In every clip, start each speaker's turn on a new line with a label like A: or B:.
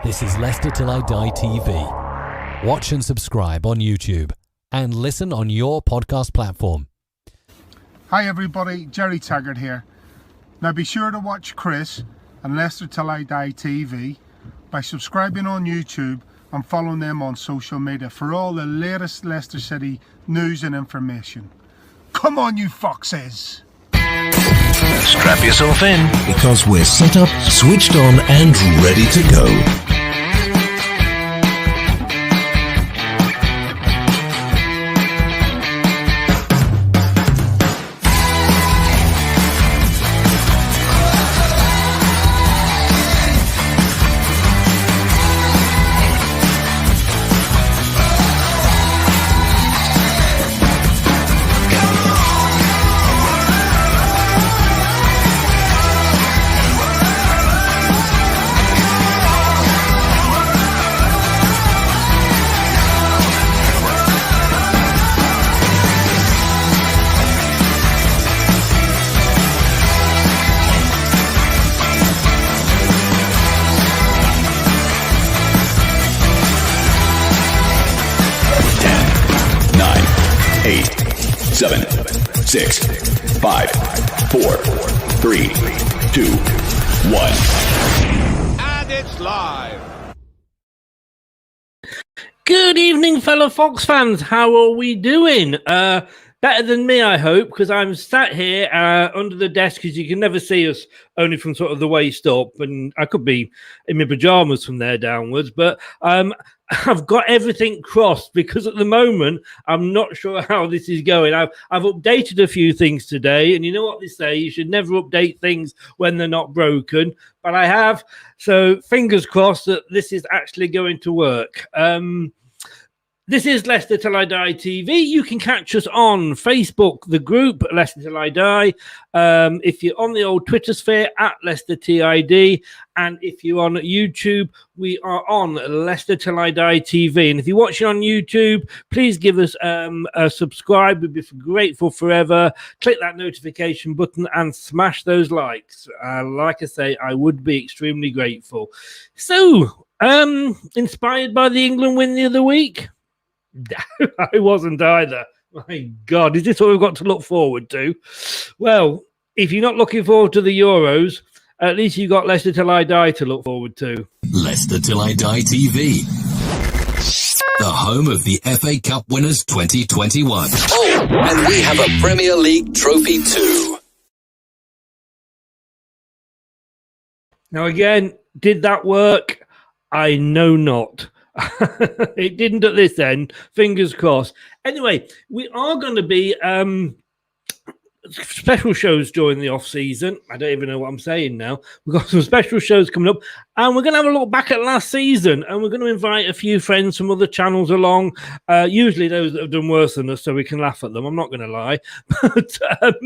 A: This is Leicester Till I Die TV. Watch and subscribe on YouTube and listen on your podcast platform.
B: Hi everybody, Jerry Taggart here. Now be sure to watch Chris and Leicester Till I Die TV by subscribing on YouTube and following them on social media for all the latest Leicester City news and information. Come on you foxes!
C: Strap yourself in,
D: because we're set up, switched on and ready to go.
E: Seven, 6, 5, 4, 3, 2, 1.
C: and it's live.
F: Good evening, fellow Fox fans. How are we doing? Better than me, I hope, because I'm sat here under the desk, because you can never see us only from sort of the waist up, and I could be in my pajamas from there downwards, but I've got everything crossed because at the moment I'm not sure how this is going. I've updated a few things today, and you know what they say, you should never update things when they're not broken, but I have, so fingers crossed that this is actually going to work. This is Leicester Till I Die TV. You can catch us on Facebook, the group Leicester Till I Die. If you're on the old Twitter sphere, at Leicester TID. And if you're on YouTube, we are on Leicester Till I Die TV. And if you're watching on YouTube, please give us a subscribe. We'd be grateful forever. Click that notification button and smash those likes. Like I say, I would be extremely grateful. So, inspired by the England win the other week? I wasn't either. My God, is this what we've got to look forward to? Well, if you're not looking forward to the Euros, at least you got Leicester Till I Die to look forward to.
D: Leicester Till I Die TV, the home of the FA Cup winners 2021.
G: Oh, and we have a Premier League trophy too.
F: Now again, did that work? I know not. It didn't at this end. Fingers crossed. Anyway, we are going to be special shows during the off season. I don't even know what I'm saying now. We've got some special shows coming up, and we're going to have a look back at last season, and we're going to invite a few friends from other channels along, usually those that have done worse than us, so we can laugh at them. I'm not going to lie. But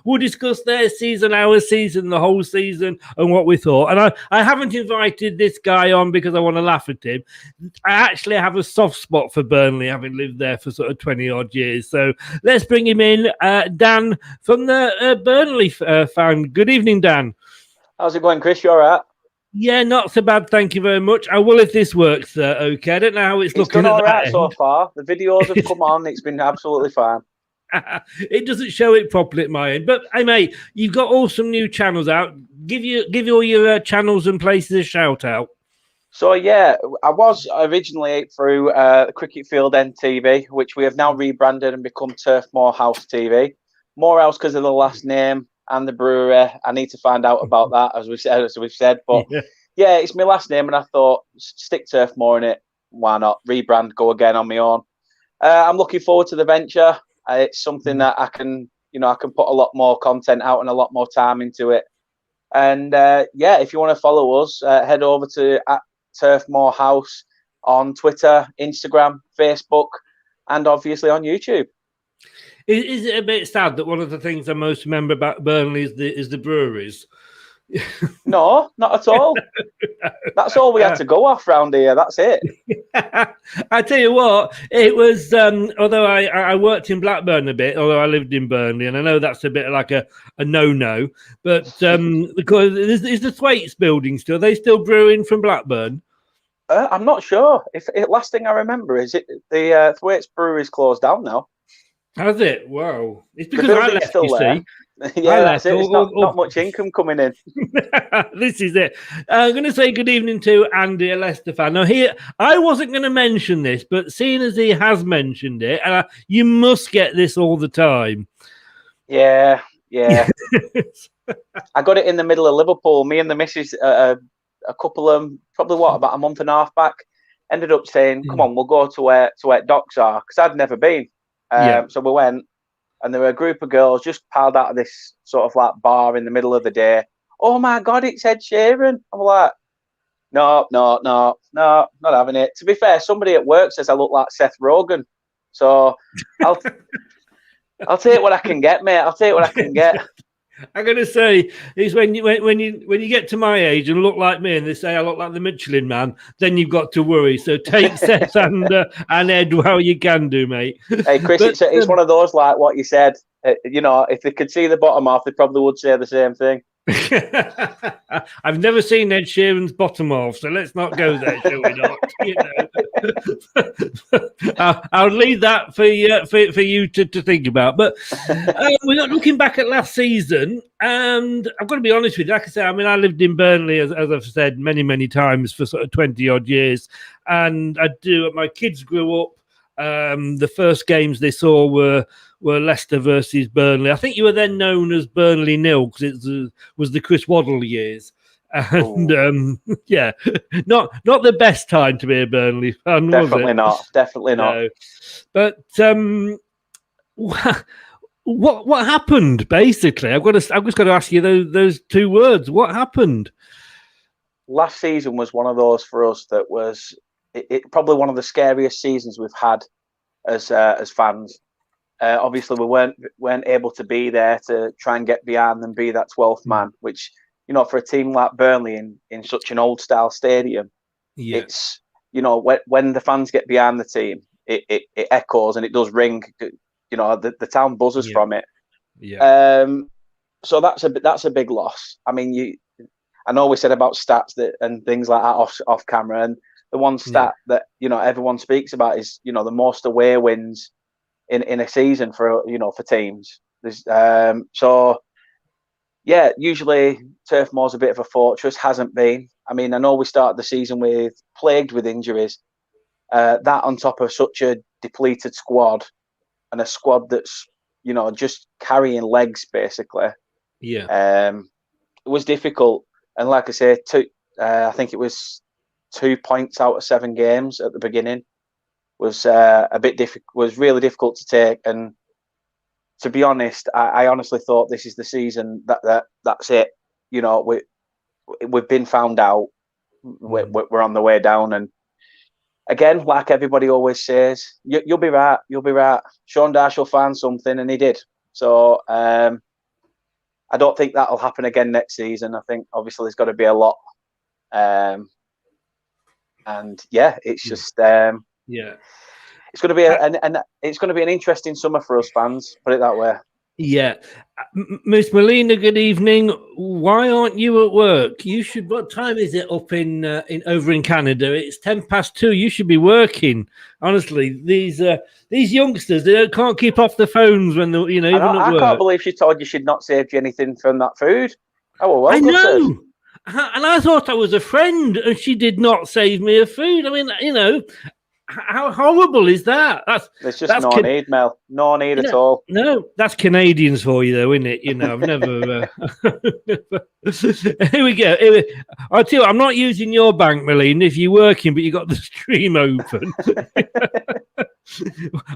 F: we'll discuss their season, our season, the whole season, and what we thought. And I haven't invited this guy on because I want to laugh at him. I actually have a soft spot for Burnley, having lived there for sort of 20-odd years. So let's bring him in. Dan from the Burnley fan. Good evening, Dan.
H: How's it going, Chris? You all right?
F: Yeah, not so bad. Thank you very much. I will if this works. Okay, I don't know how it's looking.
H: It's done all right so far. The videos have come on. It's been absolutely fine.
F: It doesn't show it properly at my end, but hey, mate, you've got all some new channels out. Give all your channels and places a shout out.
H: So yeah, I was originally through Cricket Field NTV, which we have now rebranded and become Turf Moorhouse TV. Moorhouse because of the last name and the brewery. I need to find out about that, as we've said. But yeah, it's my last name, and I thought stick Turf Moor in it. Why not rebrand? Go again on my own. I'm looking forward to the venture. It's something that I can put a lot more content out and a lot more time into it. And yeah, if you want to follow us, head over to @Turf Moorhouse on Twitter, Instagram, Facebook, and obviously on YouTube.
F: Is it a bit sad that one of the things I most remember about Burnley is the breweries?
H: No, not at all. That's all we had to go off round here. That's it.
F: I tell you what, it was. Although I worked in Blackburn a bit, although I lived in Burnley, and I know that's a bit like a no-no. But because is the Thwaites building still? Are they still brewing from Blackburn?
H: I'm not sure. If last thing I remember is the Thwaites Brewery's closed down now.
F: Has it? Wow! It's because
H: The
F: I
H: building's
F: left.
H: still
F: You
H: there.
F: see.
H: Yeah, that's it. It's not much income coming in.
F: This is it. I'm going to say good evening to Andy, a Leicester fan. Now, here, I wasn't going to mention this, but seeing as he has mentioned it, you must get this all the time.
H: Yeah. I got it in the middle of Liverpool. Me and the missus, a couple of probably about a month and a half back, ended up saying, "Come on, we'll go to where docks are," because I'd never been. So we went. And there were a group of girls just piled out of this sort of like bar in the middle of the day. Oh my God, it's Ed Sheeran. I'm like, no, not having it. To be fair, somebody at work says I look like Seth Rogen. So I'll take what I can get, mate. I'll take what I can get.
F: I'm going to say is when you get to my age and look like me, and they say I look like the Michelin Man, then you've got to worry. So take Seth and Ed while you can do, mate.
H: Hey, Chris, it's one of those like what you said. If they could see the bottom off, they probably would say the same thing.
F: I've never seen Ed Sheeran's bottom off, so let's not go there, shall we not? I'll leave that for you to think about. But we're not looking back at last season, and I've got to be honest with you. Like I say, I mean, I lived in Burnley, as I've said many times, for sort of 20 odd years, and my kids grew up. The first games they saw were Leicester versus Burnley. I think you were then known as Burnley 0 because it was the Chris Waddle years. And not the best time to be a Burnley fan,
H: Definitely
F: was it?
H: Definitely not.
F: No. But what happened? Basically, I've just got to ask you those two words. What happened?
H: Last season was one of those for us that was it probably one of the scariest seasons we've had as fans. Obviously, we weren't able to be there to try and get behind and be that 12th man, which, for a team like Burnley in such an old style stadium, it's, when the fans get behind the team, it echoes and it does ring. The town buzzes from it. Yeah. So that's a big loss. I mean, I know we said about stats and things like that off camera, and the one stat that everyone speaks about is the most away wins in a season for teams. Usually Turf Moor's a bit of a fortress. Hasn't been. I mean, I know we started the season plagued with injuries. That on top of such a depleted squad and a squad that's just carrying legs basically. Yeah. It was difficult, and like I say, I think it was 2 points out of 7 games at the beginning was a bit difficult. Was really difficult to take, and to be honest, I honestly thought this is the season that's it. We've been found out. We're on the way down, and again, like everybody always says, you'll be right. You'll be right. Sean Dyche will find something, and he did. So I don't think that'll happen again next season. I think obviously there's got to be a lot. It's just it's going to be it's going to be an interesting summer for us fans. Put it that way. Yeah,
F: Miss Melina. Good evening. Why aren't you at work? You should. What time is it up in over in Canada? It's 2:10. You should be working. Honestly, these youngsters they can't keep off the phones when they even at work.
H: I can't believe she told you she'd not saved you anything from that food. Oh well,
F: I know. And I thought I was a friend, and she did not save me a food. I mean, how horrible is that?
H: There's just no need, Mel. No need at all.
F: No, that's Canadians for you, though, isn't it? I've never. Here we go. I'll tell you, I'm not using your bank, Melina, if you're working, but you got the stream open.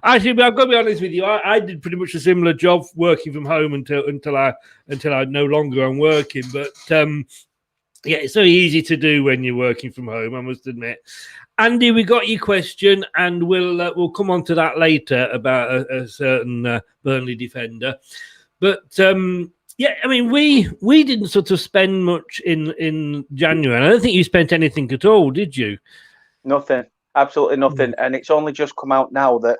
F: Actually, I've got to be honest with you. I did pretty much a similar job working from home until I no longer am working, but. It's so easy to do when you're working from home, I must admit. Andy, we got your question, and we'll come on to that later about a certain Burnley defender. But Yeah, I mean, we didn't sort of spend much in January. And I don't think you spent anything at all, did you?
H: Nothing, absolutely nothing. And it's only just come out now that,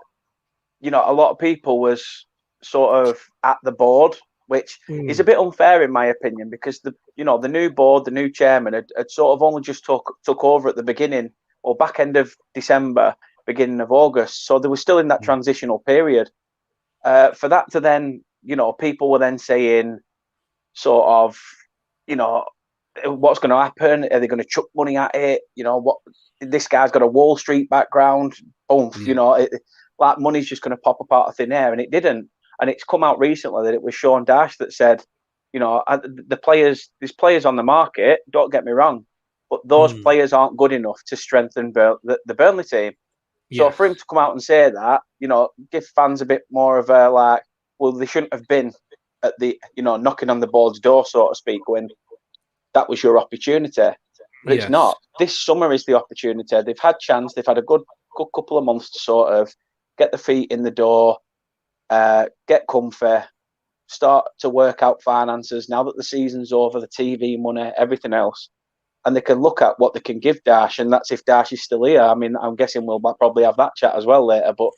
H: a lot of people was sort of at the board, which is a bit unfair in my opinion, because the new board, the new chairman had sort of only just took over at the beginning or back end of December, beginning of August. So they were still in that transitional period. For that to then, people were then saying sort of, what's going to happen? Are they going to chuck money at it? What this guy's got a Wall Street background. Boom, like money's just going to pop up out of thin air, and it didn't. And it's come out recently that it was Sean Dash that said, there's players on the market. Don't get me wrong, but those players aren't good enough to strengthen the Burnley team. So for him to come out and say that, give fans a bit more of a like, well, they shouldn't have been at the, knocking on the board's door, so to speak, when that was your opportunity. But it's not. This summer is the opportunity. They've had chance. They've had a good couple of months to sort of get the feet in the door, get comfy, start to work out finances. Now that the season's over, the TV money, everything else, and they can look at what they can give Dash, and that's if Dash is still here. I mean, I'm guessing we'll probably have that chat as well later, but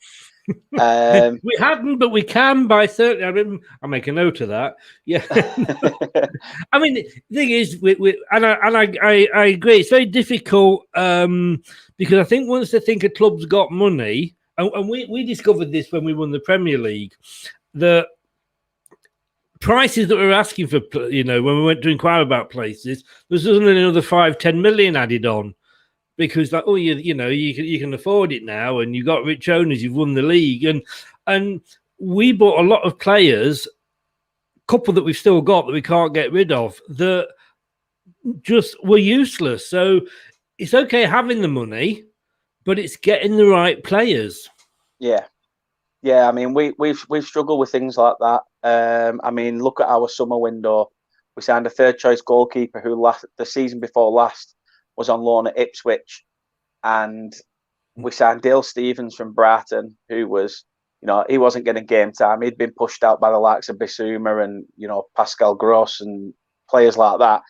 F: we haven't, but we can by certainly. I mean, I'll make a note of that. Yeah, I mean, the thing is, I agree. It's very difficult because I think once they think a club's got money, and we discovered this when we won the Premier League, the prices that we were asking for, when we went to inquire about places, there's only another 5-10 million added on. Because like, you can afford it now, and you've got rich owners, you've won the league, and we bought a lot of players, couple that we've still got that we can't get rid of, that just were useless. So it's okay having the money, but it's getting the right players. Yeah.
H: I mean, we've struggled with things like that. I mean, look at our summer window. We signed a third choice goalkeeper who the season before last was on loan at Ipswich, and we signed Dale Stevens from Brighton, who was, he wasn't getting game time. He'd been pushed out by the likes of Bissouma and, Pascal Gross and players like that.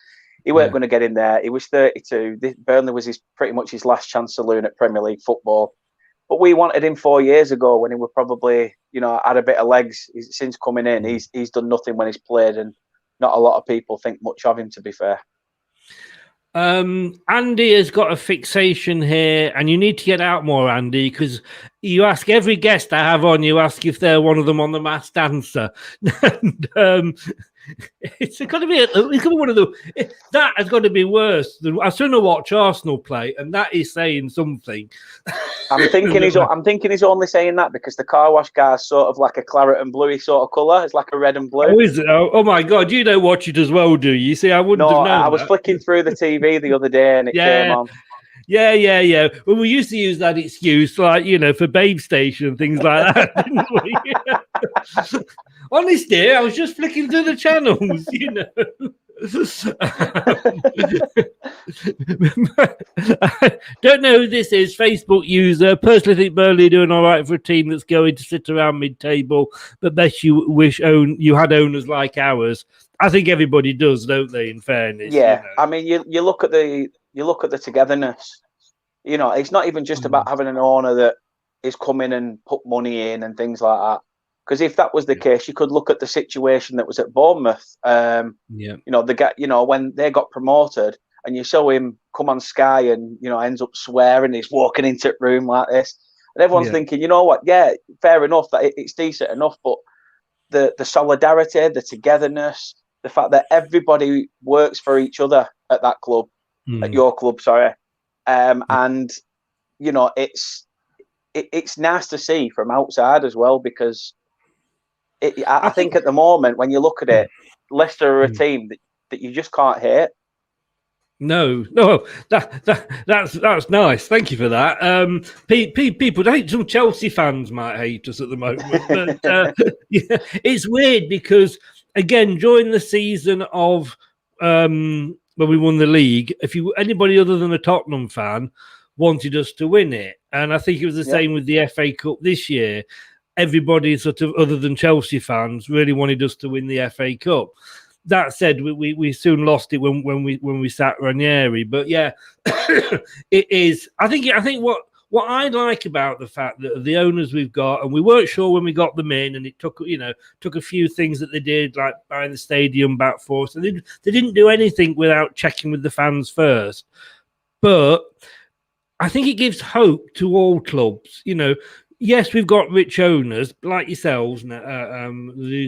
H: He weren't going to get in there. He was 32. Burnley was pretty much his last chance saloon at Premier League football. But we wanted him 4 years ago when he was probably, had a bit of legs. Since coming in, he's done nothing when he's played, and not a lot of people think much of him, to be fair.
F: Andy has got a fixation here, and you need to get out more, Andy, because you ask every guest I have on, you ask if they're one of them on the Masked Dancer. And, it's got to be one of the. That has got to be worse. I sooner watch Arsenal play, and that is saying something.
H: I'm thinking he's only saying that because the car wash guy's sort of like a claret and bluey sort of colour. It's like a red and blue.
F: Oh, is it? Oh my God! You don't watch it as well, do you? See, I wouldn't have known.
H: I was flicking through the TV the other day, and it came on.
F: Yeah. Well, we used to use that excuse, like, for Babe Station and things like that, didn't we? Honestly, I was just flicking through the channels, Don't know who this is. Facebook user. Personally think Burnley are doing all right for a team that's going to sit around mid-table, but bet you wish you had owners like ours. I think everybody does, don't they, in fairness?
H: Yeah. I mean, you look at the togetherness. It's not even just about having an owner that is coming and put money in and things like that. Because if that was the case, you could look at the situation that was at Bournemouth. The guy, when they got promoted, and you saw him come on Sky and ends up swearing, he's walking into a room like this, and everyone's thinking, you know what? Yeah, fair enough, that it's decent enough, but the solidarity, the togetherness, the fact that everybody works for each other at that club, at your club, sorry, and it's nice to see from outside as well, because. I think at the moment, when you look at it, Leicester are a team that you just can't hate.
F: No, that's nice. Thank you for that. People hate, some Chelsea fans might hate us at the moment, but it's weird because, again, during the season of when we won the league, anybody other than a Tottenham fan wanted us to win it, and I think it was the same with the FA Cup this year. Everybody sort of, other than Chelsea fans, really wanted us to win the FA Cup. that said, we soon lost it when we sat Ranieri. But yeah, it is. I think what I like about the fact that the owners we've got, and we weren't sure when we got them in, and it took a few things that they did, like buying the stadium back for us. And they didn't do anything without checking with the fans first. But I think it gives hope to all clubs. Yes, we've got rich owners like yourselves with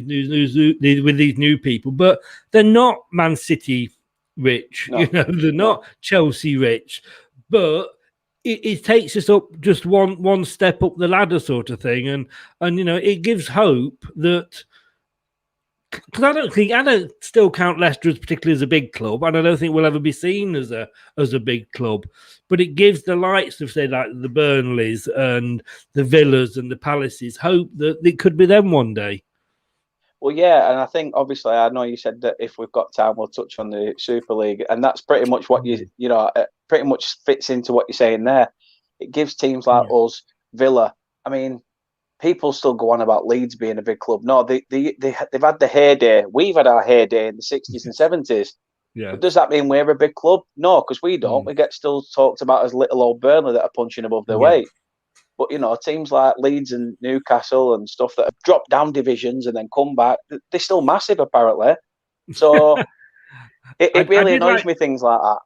F: these new people, but they're not Man City rich.
H: No.
F: They're not Chelsea rich, but it takes us up just one step up the ladder, sort of thing, and it gives hope that. Because I don't still count Leicester as particularly as a big club, and I don't think we'll ever be seen as a big club. But it gives the likes of, say, like the Burnleys and the Villas and the Palaces hope that it could be them one day.
H: Well, yeah, and I think obviously I know you said that if we've got time, we'll touch on the Super League, and that's pretty much what pretty much fits into what you're saying there. It gives teams like us, Villa. I mean, people still go on about Leeds being a big club. No, they've had the heyday. We've had our heyday in the 60s and 70s.
F: Yeah.
H: But does that mean we're a big club? No, because we don't. We get still talked about as little old Burnley that are punching above their weight. But, teams like Leeds and Newcastle and stuff that have dropped down divisions and then come back, they're still massive, apparently. So it really annoys me, things like that.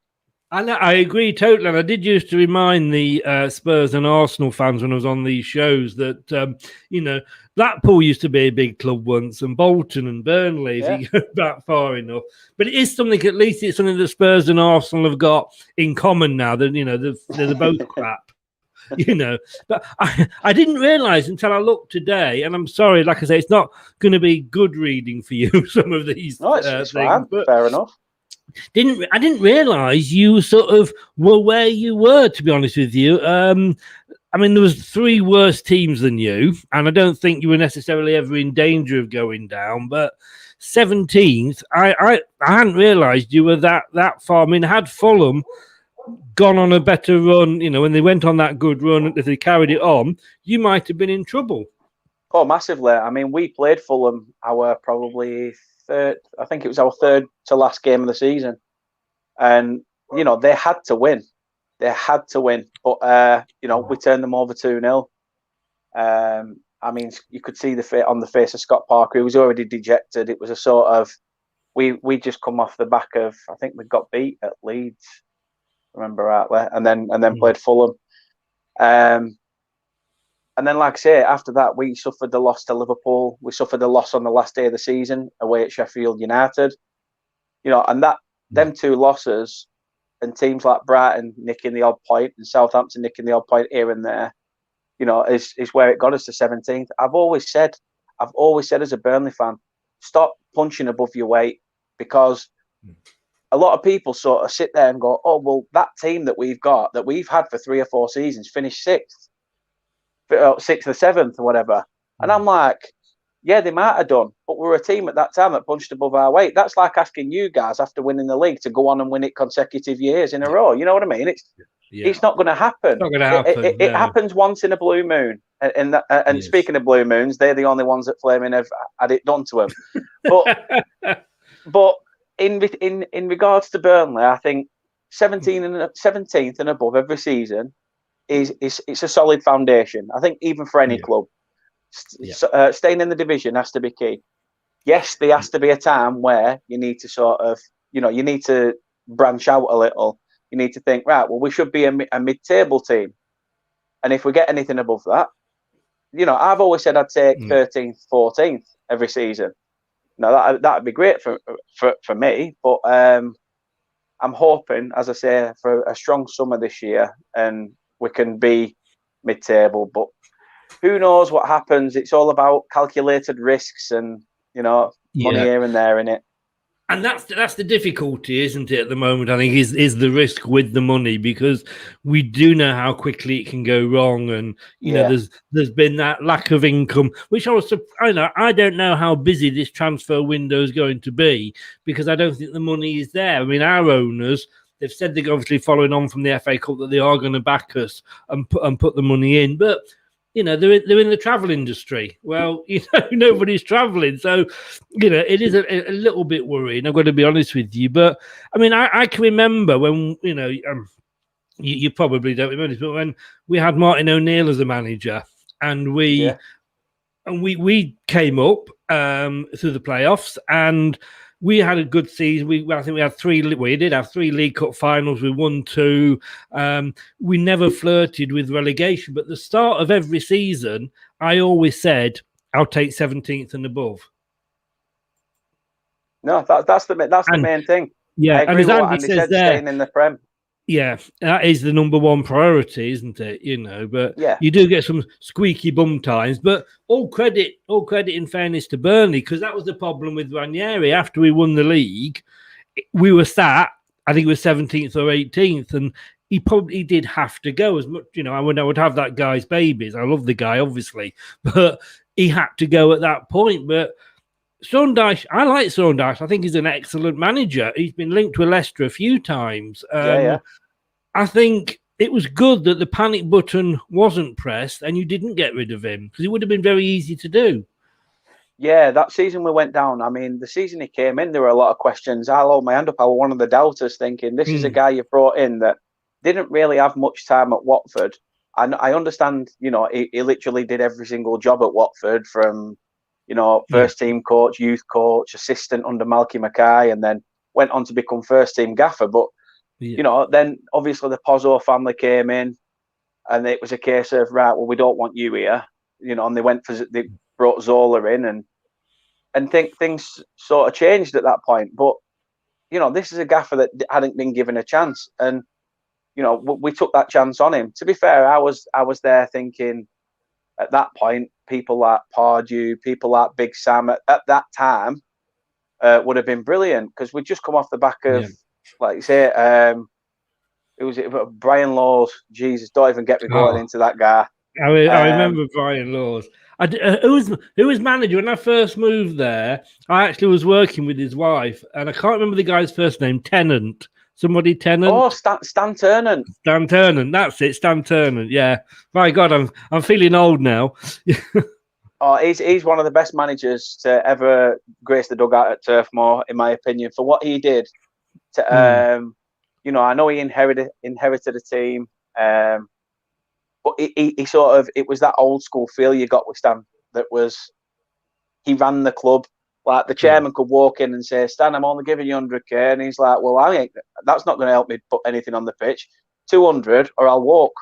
F: I agree totally. And I did used to remind the Spurs and Arsenal fans when I was on these shows that, Blackpool used to be a big club once, and Bolton and Burnley, if you go back far enough. But it is something, at least it's something that Spurs and Arsenal have got in common now, that, they're both crap. But I didn't realise until I looked today, and I'm sorry, like I say, it's not going to be good reading for you, some of these
H: it's
F: things.
H: fine.
F: But
H: fair enough.
F: I didn't realise you sort of were where you were, to be honest with you. I mean, there was 3 worse teams than you, and I don't think you were necessarily ever in danger of going down. But 17th, I hadn't realised you were that far. I mean, had Fulham gone on a better run, when they went on that good run, if they carried it on, you might have been in trouble.
H: Oh, massively. I mean, we played Fulham our probably third, I think it was our third to last game of the season. And, they had to win. But, we turned them over 2-0. I mean, you could see on the face of Scott Parker. He was already dejected. It was a sort of, we just come off the back of, I think we got beat at Leeds, remember rightly, and then played Fulham. And then, like I say, after that, we suffered the loss to Liverpool. We suffered the loss on the last day of the season away at Sheffield United. And them 2 losses, and teams like Brighton nicking the odd point and Southampton nicking the odd point here and there, is where it got us to 17th. I've always said as a Burnley fan, stop punching above your weight, because a lot of people sort of sit there and go, oh, well, that team that we've got, that we've had for 3 or 4 seasons, finished 6th or 7th or whatever. And I'm like, yeah, they might have done, but we were a team at that time that punched above our weight. That's like asking you guys after winning the league to go on and win it consecutive years in a row. You know what I mean? It's not going to happen.
F: It's not going to happen.
H: It happens once in a blue moon. And speaking of blue moons, they're the only ones that Flaming have had it done to them. But in regards to Burnley, I think 17th and above every season it's a solid foundation. I think even for any club, staying in the division has to be key. Yes, there has to be a time where you need to sort of, you need to branch out a little. You need to think, right, well, we should be a mid-table team. And if we get anything above that, I've always said I'd take 13th, 14th every season. Now, that would be great for me. But I'm hoping, as I say, for a strong summer this year, and we can be mid-table. But who knows what happens? It's all about calculated risks and, money here and there in it.
F: And that's the difficulty, isn't it, at the moment, I think, is the risk with the money, because we do know how quickly it can go wrong. And, there's been that lack of income, which I don't know how busy this transfer window is going to be, because I don't think the money is there. I mean, our owners, they've said they're obviously following on from the FA Cup that they are going to back us and put the money in. But, they're in the travel industry. Well, nobody's traveling, so it is a little bit worrying. I've got to be honest with you, but I mean, I can remember when you probably don't remember this, but when we had Martin O'Neill as a manager, and we came up through the playoffs, and we had a good season. I think we had we did have 3 League Cup finals. We won 2. We never flirted with relegation, but at the start of every season, I always said, "I'll take 17th and above."
H: No, that's the main thing.
F: Yeah,
H: I agree
F: and as
H: with what
F: Andy
H: Andy
F: says
H: said,
F: there,
H: staying in the Prem.
F: yeah, that is the number one priority, isn't it? But you do get some squeaky bum times. But all credit in fairness to Burnley, because that was the problem with Ranieri. After we won the league, we were sat, I think it was 17th or 18th, and he probably did have to go. As much, I would have that guy's babies. I love the guy, obviously, but he had to go at that point. But Sondage, I like Sondage. I think he's an excellent manager. He's been linked with Leicester a few times. I think it was good that the panic button wasn't pressed and you didn't get rid of him, because it would have been very easy to do.
H: Yeah, that season we went down. I mean, the season he came in, there were a lot of questions. I'll hold my hand up. I was one of the doubters, thinking this is a guy you brought in that didn't really have much time at Watford. And I understand, he literally did every single job at Watford, from first team coach, youth coach, assistant under Malky Mackay, and then went on to become first team gaffer. But then obviously the Pozzo family came in, and it was a case of, right, well, we don't want you here, and they brought Zola in, and things sort of changed at that point. But this is a gaffer that hadn't been given a chance, and we took that chance on him. To be fair, I was there thinking at that point, people like Pardew, people like Big Sam at that time would have been brilliant, because we'd just come off the back of, like you say, it was Brian Laws. Jesus, don't even get me going into that guy.
F: I remember Brian Laws. Who was manager when I first moved there? I actually was working with his wife, and I can't remember the guy's first name. Tennant. Somebody Tennant.
H: Oh, Stan Ternant.
F: Stan Ternant. That's it. Stan Ternant. Yeah. My God, I'm feeling old now.
H: Oh, he's one of the best managers to ever grace the dugout at Turf Moor, in my opinion, for what he did. I know he inherited a team, but he sort of, it was that old school feel you got with Stan. That was, he ran the club. Like the chairman could walk in and say, "Stan, I'm only giving you 100k," and he's like, "Well, that's not going to help me put anything on the pitch. 200 or I'll walk."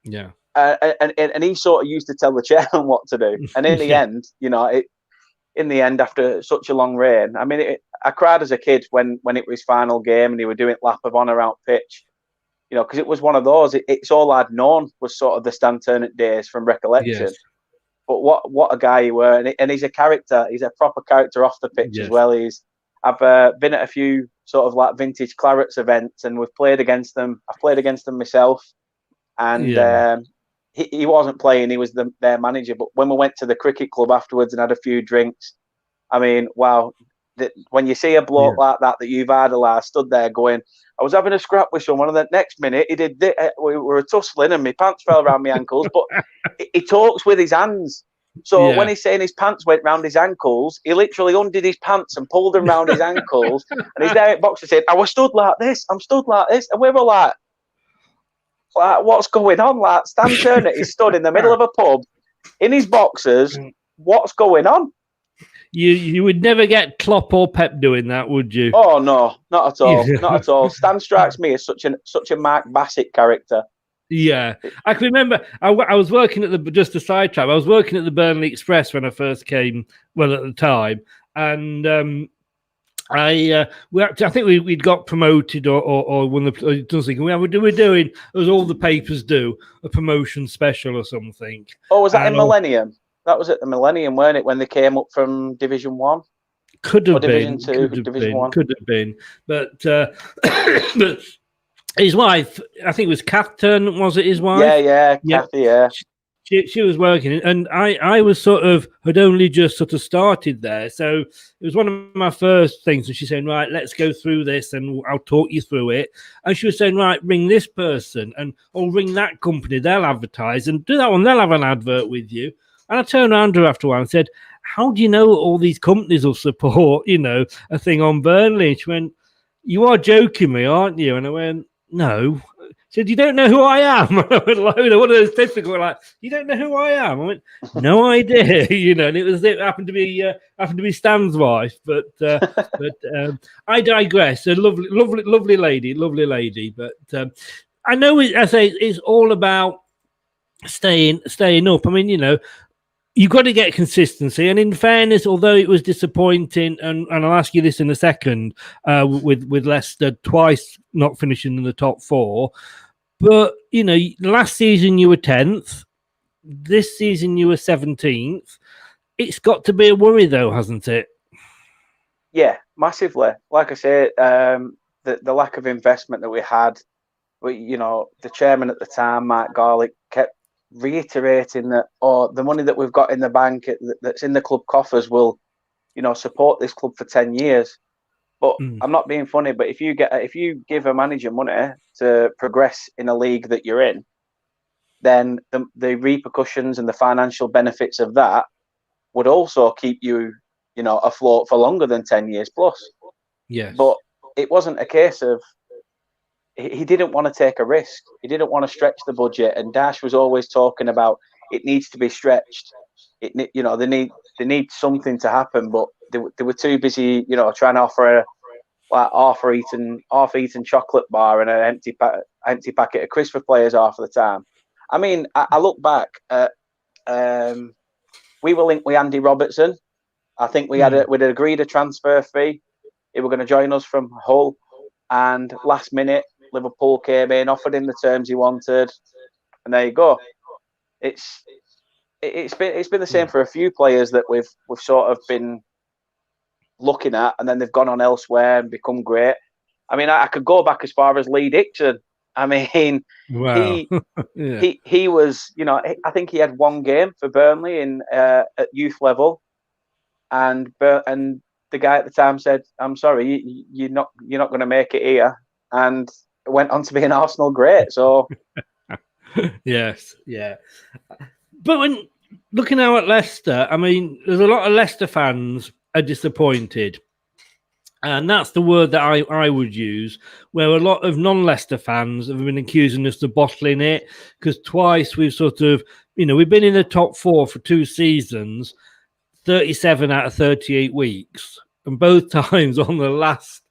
F: Yeah.
H: And he sort of used to tell the chairman what to do. And in the end, in the end, after such a long reign, I mean, I cried as a kid when it was his final game and he were doing lap of honour out pitch. Because it was one of those. It's all I'd known was sort of the Stan Ternant days from recollection.
F: Yes.
H: But what a guy he were, and he's a character. He's a proper character off the pitch as well. I've been at a few sort of like vintage Clarets events, and we've played against them. I've played against them myself, and he wasn't playing. He was their manager. But when we went to the cricket club afterwards and had a few drinks, I mean, wow! When you see a bloke like that you've idolised stood there going, I was having a scrap with someone, and the next minute he did. We were tussling, and my pants fell around my ankles. But he talks with his hands. So when he's saying his pants went round his ankles, he literally undid his pants and pulled them round his ankles. And he's there at boxer saying, "I was stood like this. I'm stood like this," and we were like, "What's going on?" Like Stan Turner is stood in the middle of a pub in his boxers. What's going on?
F: You would never get Klopp or Pep doing that, would you?
H: Oh no, not at all, not at all. Stan strikes me as such a Mark Bassett character.
F: Yeah, I can remember. I was working at just a sidetrack. I was working at the Burnley Express when I first came. Well, at the time, and I think we'd got promoted or won the something. We're doing, as all the papers do, a promotion special or something.
H: Oh, was that in Millennium? That was at the Millennium, weren't it, when they came up from Division 1?
F: Could have been.
H: Division 2, Division 1.
F: Could have been. But but his wife, I think it was Kath Turnant, was it his wife?
H: Yeah, Kathy, yeah.
F: She was working, and I was had only just sort of started there, so it was one of my first things. And she's saying, right, let's go through this, and I'll talk you through it. And she was saying, right, ring this person, and ring that company, they'll advertise, and do that one, they'll have an advert with you. And I turned around to her after a while and said, how do you know all these companies will support, a thing on Burnley? And she went, you are joking me, aren't you? And I went, no. She said, you don't know who I am? And I went, one of those typical, like, you don't know who I am? I went, no idea, and it happened to be Stan's wife, but I digress. A lovely lady. But I know it's all about staying up. I mean, you've got to get consistency. And in fairness, although it was disappointing, and I'll ask you this in a second, with Leicester twice not finishing in the top four, but, last season you were 10th. This season you were 17th. It's got to be a worry, though, hasn't it?
H: Yeah, massively. Like I say, the lack of investment that we had, the chairman at the time, Mark Garlick, kept reiterating that, the money that we've got in the bank that's in the club coffers will, support this club for 10 years. But I'm not being funny, but if you give a manager money to progress in a league that you're in, then the repercussions and the financial benefits of that would also keep you, afloat for longer than 10 years plus.
F: Yes.
H: But it wasn't a case of, he didn't want to take a risk. He didn't want to stretch the budget. And Dash was always talking about it needs to be stretched. They need something to happen, but they were too busy, trying to offer a half-eaten chocolate bar and an empty packet of crisps for players half of the time. I mean, I look back at we were linked with Andy Robertson. I think we'd agreed a transfer fee. He were going to join us from Hull, and last minute Liverpool came in, offered him the terms he wanted, and there you go. It's been the same for a few players that we've sort of been looking at, and then they've gone on elsewhere and become great. I mean, I could go back as far as Lee Dixon. I mean,
F: wow.
H: he was, I think he had one game for Burnley at youth level, and the guy at the time said, "I'm sorry, you're not going to make it here," and went on to be an Arsenal great. So,
F: yes, yeah. But when looking now at Leicester, I mean, there's a lot of Leicester fans are disappointed. And that's the word that I would use, where a lot of non-Leicester fans have been accusing us of bottling it, because twice we've we've been in the top four for 2 seasons, 37 out of 38 weeks. And both times on the last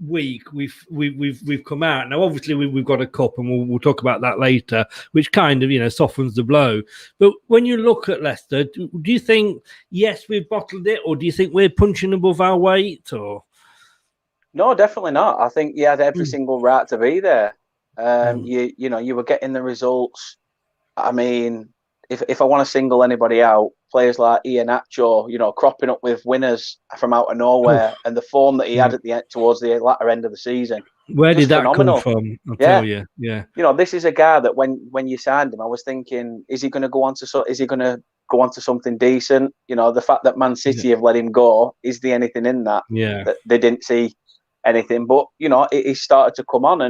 F: week we've come out. Now obviously we've got a cup, and we'll talk about that later, which kind of softens the blow. But when you look at Leicester, do you think yes we've bottled it, or do you think we're punching above our weight? Or
H: no, definitely not. I think you had every single right to be there. You were getting the results. I mean, if I want to single anybody out, players like 𝕋𝕬𝕗, cropping up with winners from out of nowhere, and the form that he had at the end, towards the latter end of the season.
F: Where did that
H: phenomenal.
F: come from? I'll tell you. Yeah.
H: This is a guy that when you signed him, I was thinking, is he going to go on to something decent? The fact that Man City have let him go, is there anything in that?
F: Yeah.
H: That they didn't see anything, but he started to come on,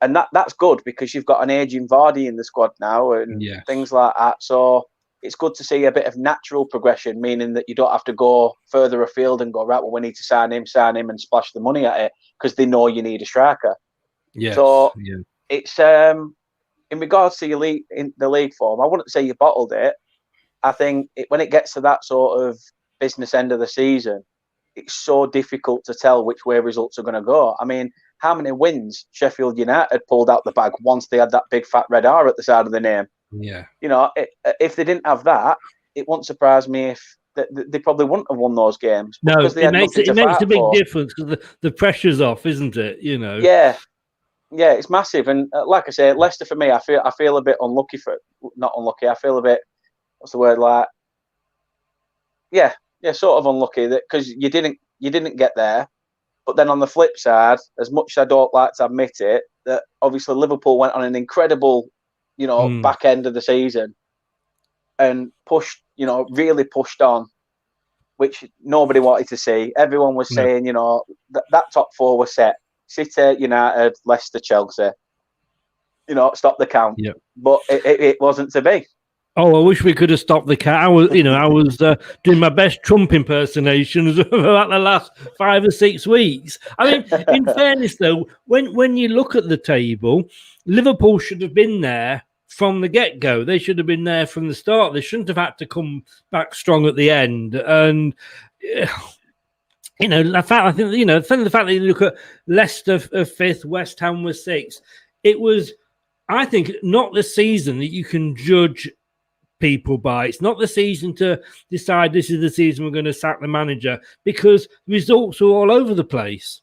H: and that's good, because you've got an aging Vardy in the squad now, and things like that. So it's good to see a bit of natural progression, meaning that you don't have to go further afield and go, right, well, we need to sign him and splash the money at it, because they know you need a striker.
F: Yes.
H: So it's in regards to the league form, I wouldn't say you bottled it. I think when it gets to that sort of business end of the season, it's so difficult to tell which way results are going to go. I mean, how many wins Sheffield United pulled out the bag once they had that big fat red R at the side of the name?
F: Yeah.
H: If they didn't have that, it wouldn't surprise me if they probably wouldn't have won those games.
F: No, it makes a big difference, because the pressure's off, isn't it?
H: Yeah, it's massive. And like I say, Leicester for me, I feel a bit unlucky not unlucky. I feel a bit, what's the word, like, sort of unlucky, that because you didn't get there. But then on the flip side, as much as I don't like to admit it, that obviously Liverpool went on an incredible, back end of the season, and pushed, really pushed on, which nobody wanted to see. Everyone was saying, that top four was set. City, United, Leicester, Chelsea. Stop the count.
F: Yep.
H: But it wasn't to be.
F: Oh, I wish we could have stopped the cat. I was doing my best Trump impersonations about the last 5 or 6 weeks. I mean, in fairness, though, when you look at the table, Liverpool should have been there from the get-go. They should have been there from the start. They shouldn't have had to come back strong at the end. And the fact that you look at Leicester 5th, West Ham was 6th. It was, I think, not the season that you can judge people by. It's not the season to decide this is the season we're going to sack the manager, because results are all over the place.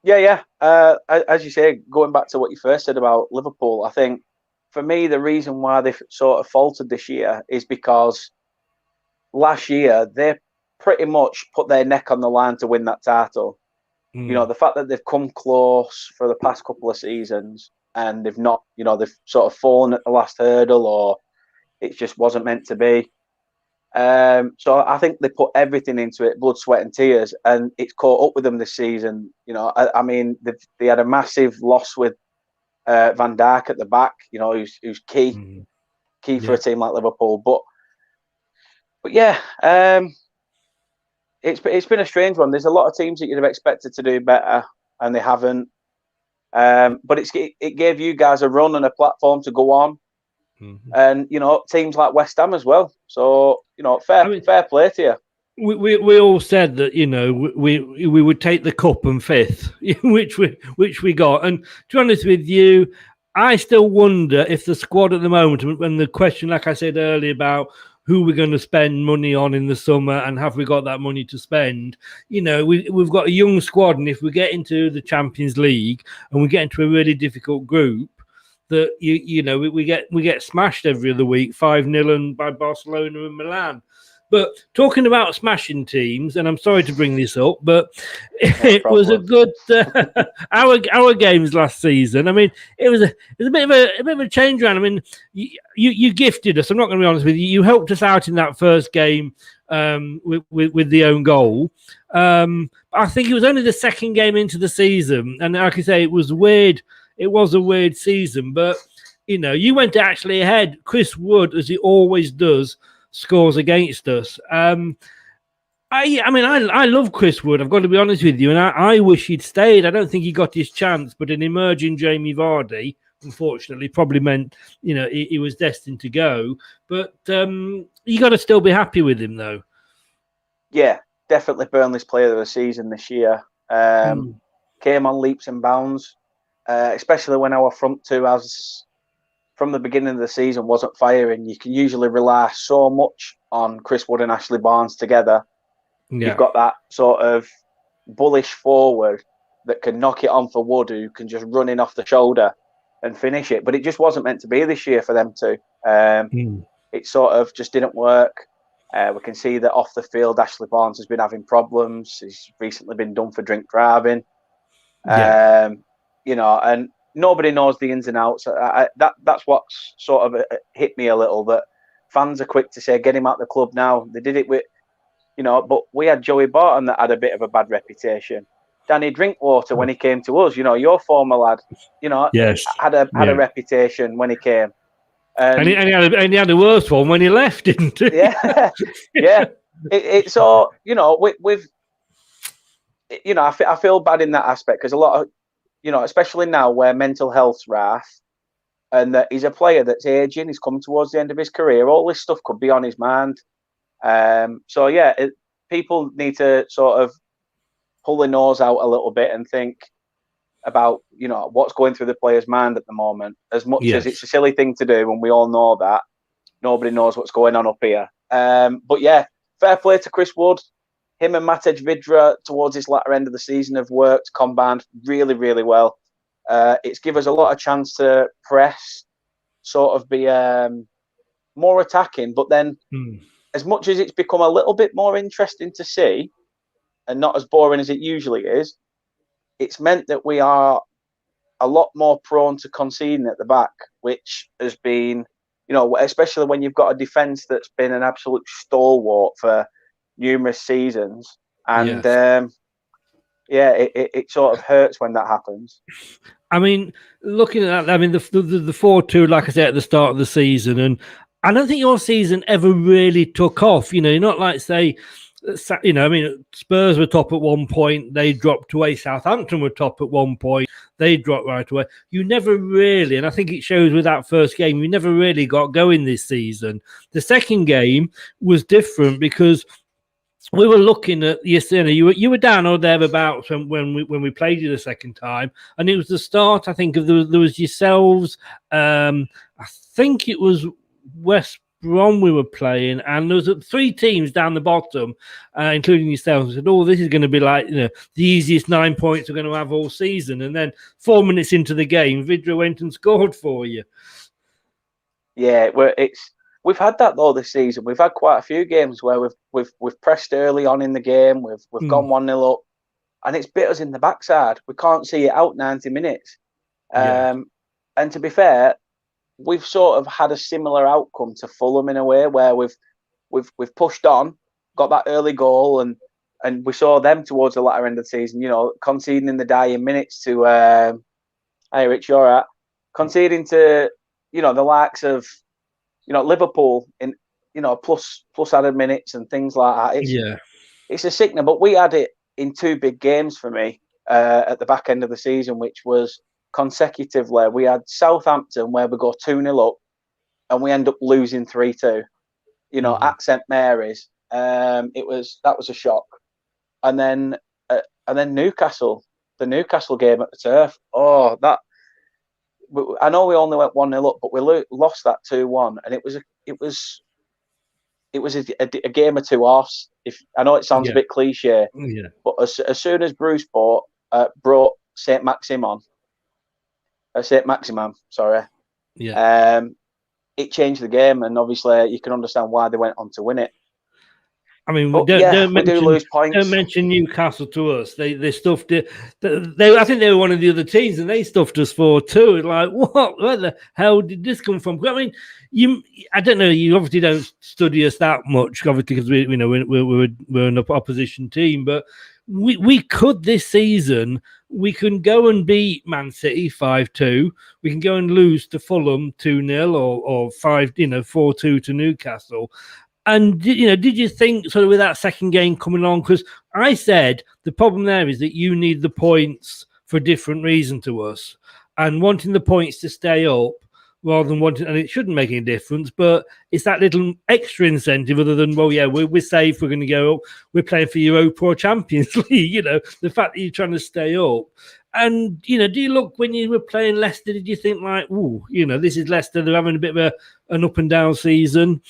H: Yeah. As you say, going back to what you first said about Liverpool, I think for me the reason why they've sort of faltered this year is because last year they pretty much put their neck on the line to win that title. The fact that they've come close for the past couple of seasons and they've not, they've sort of fallen at the last hurdle, or it just wasn't meant to be. So I think they put everything into it, blood, sweat and tears, and it's caught up with them this season. I mean, they had a massive loss with Van Dijk at the back, who's key for a team like Liverpool. But yeah, it's been a strange one. There's a lot of teams that you'd have expected to do better, and they haven't. But it gave you guys a run and a platform to go on. And teams like West Ham as well. So fair play to you.
F: We all said that we would take the cup and 5th, which we got. And to be honest with you, I still wonder if the squad at the moment, when the question, like I said earlier, about who we're going to spend money on in the summer and have we got that money to spend, we've got a young squad, and if we get into the Champions League and we get into a really difficult group, that we get smashed every other week 5-0 and by Barcelona and Milan. But talking about smashing teams, and I'm sorry to bring this up, but it was a good our games last season. I mean, it was a bit of a change around. I mean, you gifted us. I'm not going to be honest with you. You helped us out in that first game with the own goal. I think it was only the second game into the season, and like I say, it was weird. It was a weird season, but you went actually ahead. Chris Wood, as he always does, scores against us. I love Chris Wood. I've got to be honest with you, and I wish he'd stayed. I don't think he got his chance, but an emerging Jamie Vardy, unfortunately, probably meant he was destined to go. But you got to still be happy with him, though. Yeah,
H: definitely Burnley's player of the season this year. Came on leaps and bounds. Especially when our front two, as from the beginning of the season, wasn't firing. You can usually rely so much on Chris Wood and Ashley Barnes together. Yeah. You've got that sort of bullish forward that can knock it on for Wood, who can just run in off the shoulder and finish it. But it just wasn't meant to be this year for them two. It sort of just didn't work. We can see that off the field, Ashley Barnes has been having problems. He's recently been done for drink driving. And nobody knows the ins and outs. That's what's sort of hit me a little, that fans are quick to say, get him out the club now. They did it with, but we had Joey Barton that had a bit of a bad reputation. Danny Drinkwater, when he came to us, your former lad, had a reputation when he came.
F: And he had a worse one when he left, didn't he?
H: Yeah. It's all, I feel bad in that aspect, because a lot of, especially now where mental health's rife, and that he's a player that's aging, he's coming towards the end of his career, all this stuff could be on his mind. People need to sort of pull their nose out a little bit and think about, what's going through the player's mind at the moment, as much as it's a silly thing to do, and we all know that. Nobody knows what's going on up here. But yeah, fair play to Chris Wood. Him and Matej Vidra towards his latter end of the season have worked combined really, really well. It's given us a lot of chance to press, sort of be more attacking. But then, as much as it's become a little bit more interesting to see, and not as boring as it usually is, it's meant that we are a lot more prone to conceding at the back, which has been, especially when you've got a defence that's been an absolute stalwart for numerous seasons. And it sort of hurts when that happens.
F: I mean, looking at that, I mean, the 4-2, like I said at the start of the season, and I don't think your season ever really took off. You're not like, say, I mean, Spurs were top at one point, they dropped away. Southampton were top at one point, they dropped right away. You never really, and I think it shows with that first game, you never really got going this season. The second game was different because we were looking at yesterday. You were down or thereabouts when we played you the second time, and it was the start. I think of there was yourselves. I think it was West Brom we were playing, and there was 3 teams down the bottom, including yourselves. I said, "Oh, this is going to be like the easiest 9 points we're going to have all season." And then 4 minutes into the game, Vidra went and scored for you.
H: Yeah, we've had that though this season. We've had quite a few games where we've pressed early on in the game. We've gone 1-0 up, and it's bit us in the backside. We can't see it out 90 minutes. And to be fair, we've sort of had a similar outcome to Fulham in a way, where we've pushed on, got that early goal, and we saw them towards the latter end of the season. Conceding in the dying minutes to hey Rich, you're right. Conceding to the likes of Liverpool in plus added minutes and things like that. It's a sickener. But we had it in 2 big games for me at the back end of the season, which was consecutively. We had Southampton where we go 2-0 up and we end up losing 3-2. At St Mary's. That was a shock. And then Newcastle, the Newcastle game at the Turf. Oh, that. I know we only went 1-0 up, but we lost that 2-1, and it was a game of 2 halves. If I know it sounds a bit cliche, but as soon as Bruce brought 𝕋𝕬𝕣𝕗 𝕋𝕬𝕣𝕗, sorry, it changed the game, and obviously you can understand why they went on to win it.
F: I mean,
H: we do lose points.
F: Don't mention Newcastle to us. They stuffed it. I think they were one of the other teams, and they stuffed us 4-2. It's like, what? Where the hell did this come from? I mean, I don't know. You obviously don't study us that much, obviously, because we're an opposition team. But we could this season. We can go and beat Man City 5-2. We can go and lose to Fulham 2-0 or 4-2 to Newcastle. And, did you think sort of with that second game coming on? Because I said the problem there is that you need the points for a different reason to us, and wanting the points to stay up rather than wanting, and it shouldn't make any difference, but it's that little extra incentive other than, well, yeah, we're safe, we're going to go up, we're playing for Europa or Champions League, the fact that you're trying to stay up. And, do you look, when you were playing Leicester, did you think like, this is Leicester, they're having a bit of an up and down season?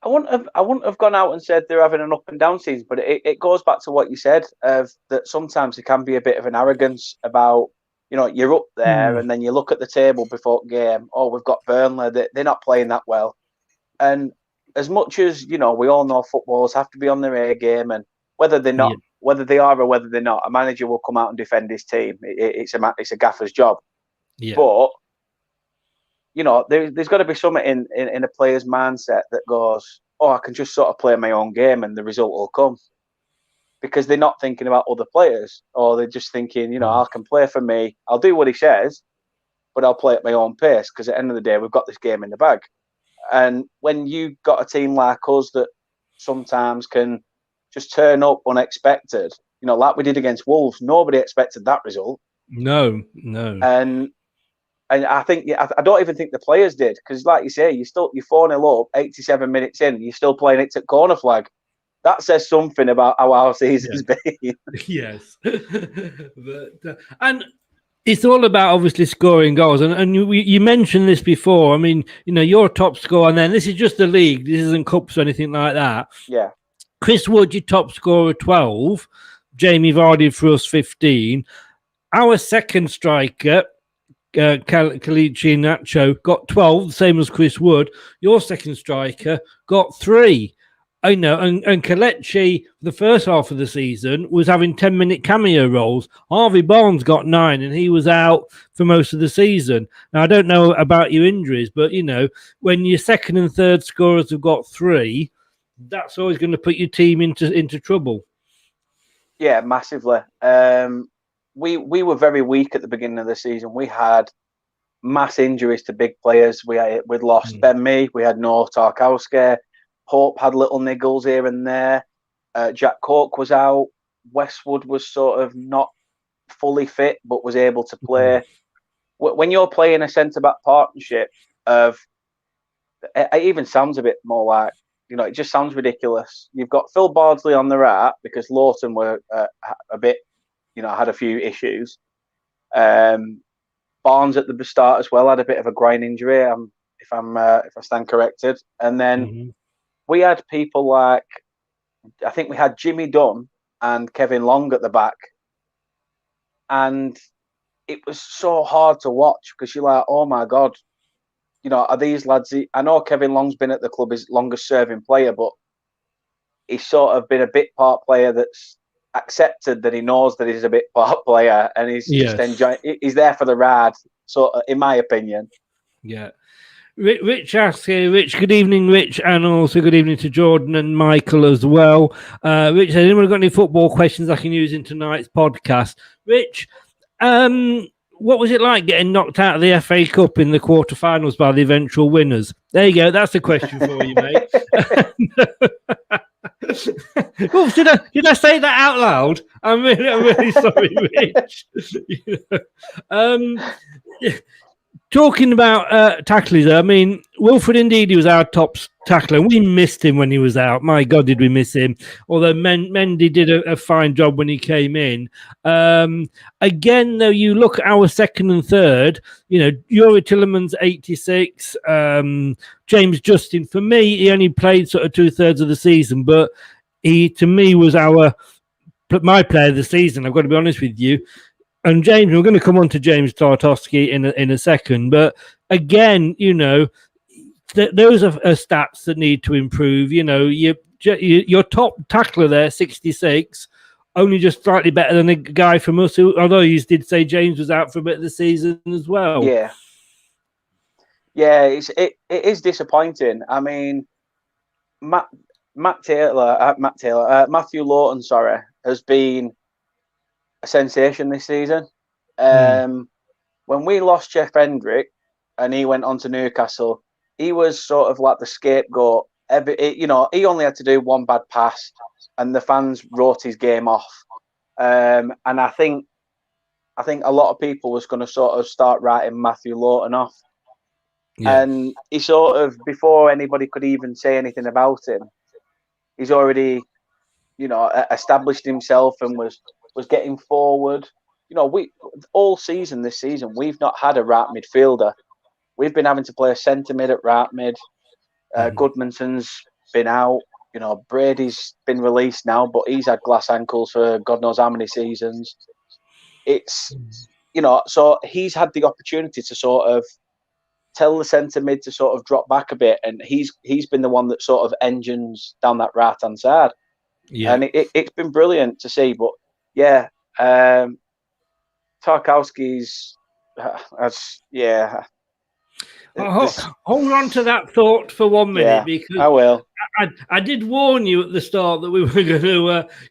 H: I wouldn't have gone out and said they're having an up and down season, but it goes back to what you said, of that sometimes there can be a bit of an arrogance about, you're up there and then you look at the table before the game. Oh, we've got Burnley. They're not playing that well. And as much as, we all know footballers have to be on their A game, and whether they're not, whether they are or whether they're not, a manager will come out and defend his team. It's a gaffer's job. Yeah. But there's got to be something in a player's mindset that goes, oh, I can just sort of play my own game and the result will come. Because they're not thinking about other players, or they're just thinking, I can play for me. I'll do what he says, but I'll play at my own pace, because at the end of the day, we've got this game in the bag. And when you got a team like us that sometimes can just turn up unexpected, like we did against Wolves, nobody expected that result.
F: No.
H: And I think I don't even think the players did, because, like you say, you're 4-0 up, 87 minutes in, you're still playing it to corner flag. That says something about how our season's been.
F: Yes, but and it's all about obviously scoring goals. And you mentioned this before. I mean, you're top scorer, and then this is just the league. This isn't cups or anything like that.
H: Yeah.
F: Chris Wood, your top scorer, 12. Jamie Vardy for us, 15. Our second striker, 𝕋𝕬𝕣𝕗 𝕄𝕠𝕠𝕣, got 12, the same as Chris Wood. Your second striker got 3. I know, and 𝕍, the first half of the season, was having 10-minute cameo roles. Harvey Barnes got 9, and he was out for most of the season. Now, I don't know about your injuries, but, when your second and third scorers have got 3, that's always going to put your team into trouble.
H: Yeah, massively. We were very weak at the beginning of the season. We had mass injuries to big players. We'd lost Ben Mee, we had no 𝕍𝕠𝕠𝕠. Pope had little niggles here and there. Jack Cork was out. Westwood was sort of not fully fit, but was able to play. When you're playing a centre-back partnership it even sounds a bit more like, it just sounds ridiculous. You've got Phil Bardsley on the right because Lawton were a bit, had a few issues. Barnes at the start as well had a bit of a groin injury, if I stand corrected. And then we had people like, I think we had Jimmy Dunn and Kevin Long at the back. And it was so hard to watch because you're like, oh my God, are these lads? I know Kevin Long's been at the club, his longest serving player, but he's sort of been a bit part player that's accepted that he knows that he's a bit part player and he's just enjoying. He's there for the ride, sort of, in my opinion.
F: Yeah. Rich asks here, Rich, good evening, Rich, and also good evening to Jordan and Michael as well. Rich, has anyone got any football questions I can use in tonight's podcast? Rich, what was it like getting knocked out of the FA Cup in the quarterfinals by the eventual winners? There you go. That's a question for you, mate. Oops, did I say that out loud? I'm really sorry, Rich. Talking about tacklers, I mean, Wilfred Ndidi was our top tackler. We missed him when he was out. My God, did we miss him? Although Mendy did a fine job when he came in. Again, though, you look at our second and third, Youri Tielemans 86, James Justin. For me, he only played sort of 2/3 of the season, but he, to me, was my player of the season. I've got to be honest with you. And James, we're going to come on to James Tarkowski in a second. But again, those are stats that need to improve. Your top tackler there, 66, only just slightly better than a guy from us, who, although you did say James was out for a bit of the season as well.
H: Yeah. Yeah, it is disappointing. I mean, Matthew Lawton, has been a sensation this season. When we lost Jeff Hendrick and he went on to Newcastle, he was sort of like the scapegoat. He only had to do one bad pass and the fans wrote his game off. And I think a lot of people was going to sort of start writing Matthew Lawton off. Yeah. And he sort of, before anybody could even say anything about him, he's already, established himself and was getting forward. We all season this season, we've not had a right midfielder. We've been having to play a centre mid at right mid. Goodmanson's been out. Brady's been released now, but he's had glass ankles for God knows how many seasons. It's, so he's had the opportunity to sort of tell the centre mid to sort of drop back a bit, and he's been the one that sort of engines down that right hand side. Yeah, and it's been brilliant to see. But yeah, Tarkowski's,
F: hold on to that thought for 1 minute, because
H: I will.
F: I did warn you at the start that we were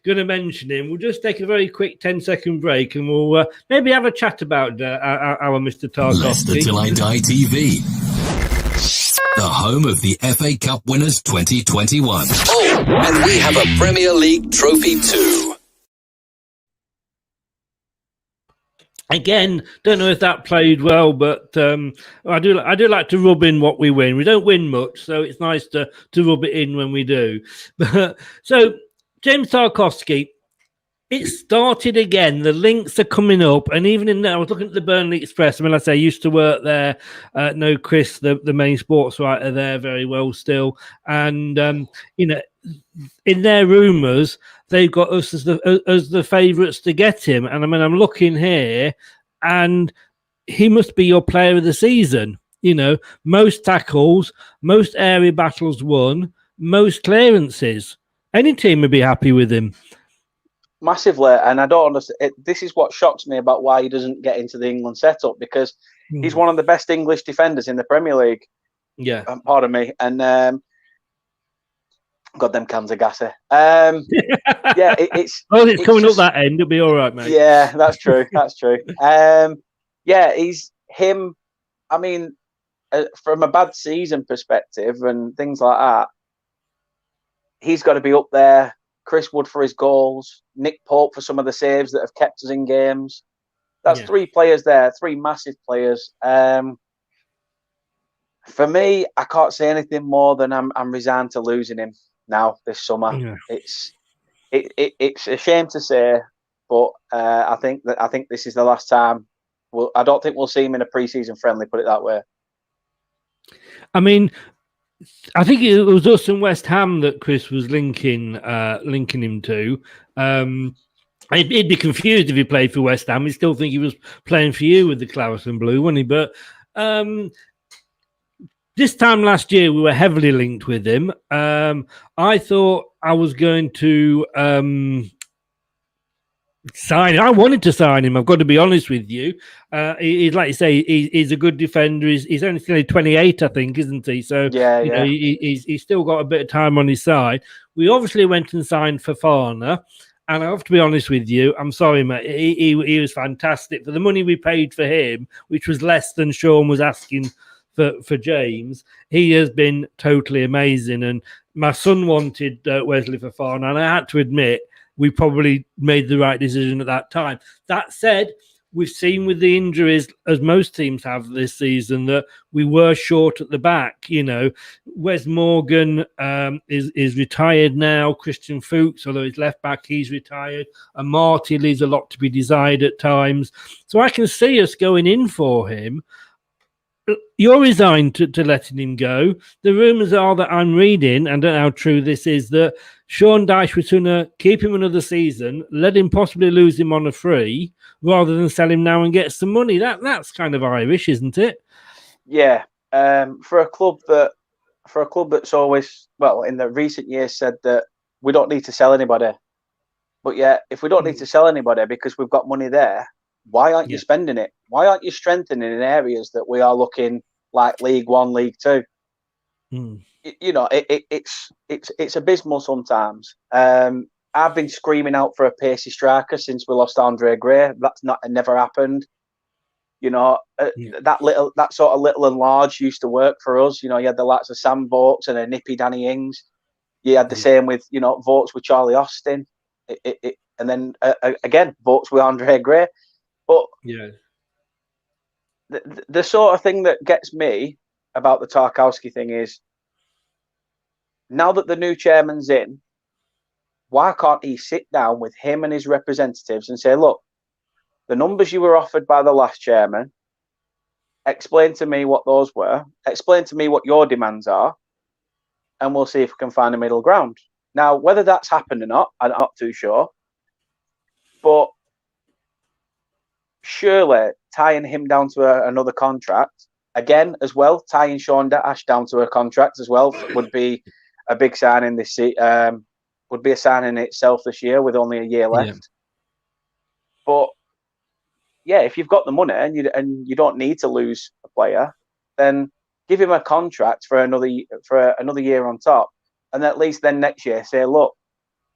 F: going to mention him. We'll just take a very quick 10-second break, and we'll maybe have a chat about our Mr. Tarkowski.
D: Leicester Till I Die TV, the home of the FA Cup winners 2021.
G: Oh, and we have a Premier League trophy too.
F: Again, don't know if that played well, but I do like to rub in what we win. We don't win much, so it's nice to rub it in when we do. So, James Tarkowski, it started again. The links are coming up, and even in there, I was looking at the Burnley Express. I mean, I used to work there. Know Chris, the main sports writer there, very well still, and in their rumours, they've got us as the favourites to get him. And I mean, I'm looking here, and he must be your player of the season. Most tackles, most area battles won, most clearances. Any team would be happy with him.
H: Massively, and I don't understand. This is what shocks me about why he doesn't get into the England setup, because he's one of the best English defenders in the Premier League.
F: Yeah.
H: Pardon me. And got them cans of gassy. Yeah, it's
F: coming up that end. It'll be all right, mate.
H: Yeah, that's true. That's true. Yeah, he's him. I mean, from a bad season perspective and things like that, he's got to be up there. Chris Wood for his goals, Nick Pope for some of the saves that have kept us in games. That's 3 players there, 3 massive players. For me, I can't say anything more than I'm resigned to losing him now this summer. Yeah. It's a shame to say, but I think this is the last time. I don't think we'll see him in a pre-season friendly. Put it that way.
F: I mean, I think it was us and West Ham that Chris was linking him to. He'd be confused if he played for West Ham. He'd still think he was playing for you with the Claret and Blue, wouldn't he? But this time last year, we were heavily linked with him. I thought I was going to sign him. I wanted to sign him. I've got to be honest with you. He's like you say, he's a good defender. He's only 28, I think, isn't he? So you know, he's still got a bit of time on his side. We obviously went and signed Fofana, and I have to be honest with you. I'm sorry, mate. He was fantastic for the money we paid for him, which was less than Sean was asking for James. He has been totally amazing, and my son wanted Wesley Fofana, and I had to admit, we probably made the right decision at that time. That said, we've seen with the injuries, as most teams have this season, that we were short at the back. You know, Wes Morgan is retired now. Christian Fuchs, although he's left back, he's retired. And Marty leaves a lot to be desired at times. So I can see us going in for him. You're resigned to letting him go. The rumours are that I'm reading, and I don't know how true this is, that Sean Dyche was going to keep him another season, let him possibly lose him on a free, rather than sell him now and get some money. That's kind of Irish, isn't it?
H: Yeah. For a club that's always, well, in the recent years said that we don't need to sell anybody. But yeah, if we don't need to sell anybody because we've got money there, why aren't you spending it? Why aren't you strengthening in areas that we are looking like League One, League Two? You know, it's abysmal sometimes. I've been screaming out for a pacey striker since we lost Andre Gray. That's never happened. You know, that sort of little and large used to work for us. You know, you had the likes of Sam Vokes and a nippy Danny Ings. You had the same with, you know, Vokes with Charlie Austin. And then again, Vokes with Andre Gray. But the sort of thing that gets me about the Tarkowski thing is, now that the new chairman's in, why can't he sit down with him and his representatives and say, look, the numbers you were offered by the last chairman, explain to me what those were, explain to me what your demands are, and we'll see if we can find a middle ground. Now, whether that's happened or not, I'm not too sure. But surely tying him down to another contract, again, as well, tying Sean Dyche down to a contract as well would be a big signing this season. Would be a signing in itself this year with only a year left. But yeah, if you've got the money and you don't need to lose a player, then give him a contract for another year on top, and at least then next year say, look,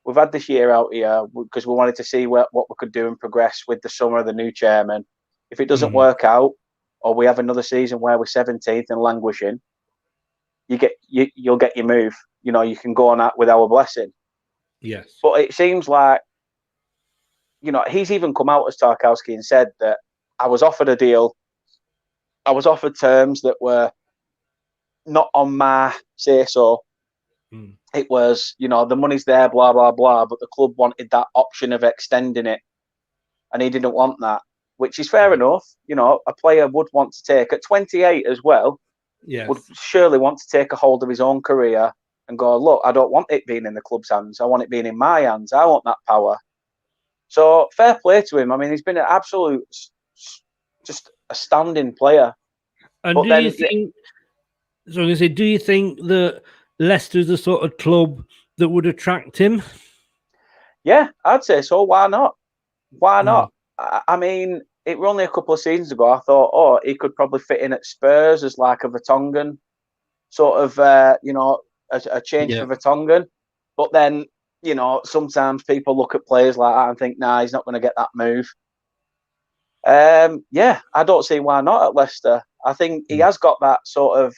H: we've had this year out here because we wanted to see what we could do and progress with the summer of the new chairman. If it doesn't work out, or we have another season where we're 17th and languishing, you'll get your move. You know, you can go on that with our blessing.
F: Yes.
H: But it seems like, you know, he's even come out as Tarkowski and said that I was offered a deal. I was offered terms that were not on my say-so. It was, you know, the money's there, blah, blah, blah, but the club wanted that option of extending it. And he didn't want that, which is fair enough. You know, a player would want to take, at 28 as well, would surely want to take a hold of his own career and go, look, I don't want it being in the club's hands. I want it being in my hands. I want that power. So fair play to him. I mean, he's been an absolute, just a standing player.
F: And do you think that Leicester's the sort of club that would attract him?
H: Yeah, I'd say so. Why not? Why not? I mean, it was only a couple of seasons ago I thought, oh, he could probably fit in at Spurs as like a Vertonghen, sort of, a change for Vertonghen. But then, sometimes people look at players like that and think, nah, he's not going to get that move. I don't see why not at Leicester. I think he has got that sort of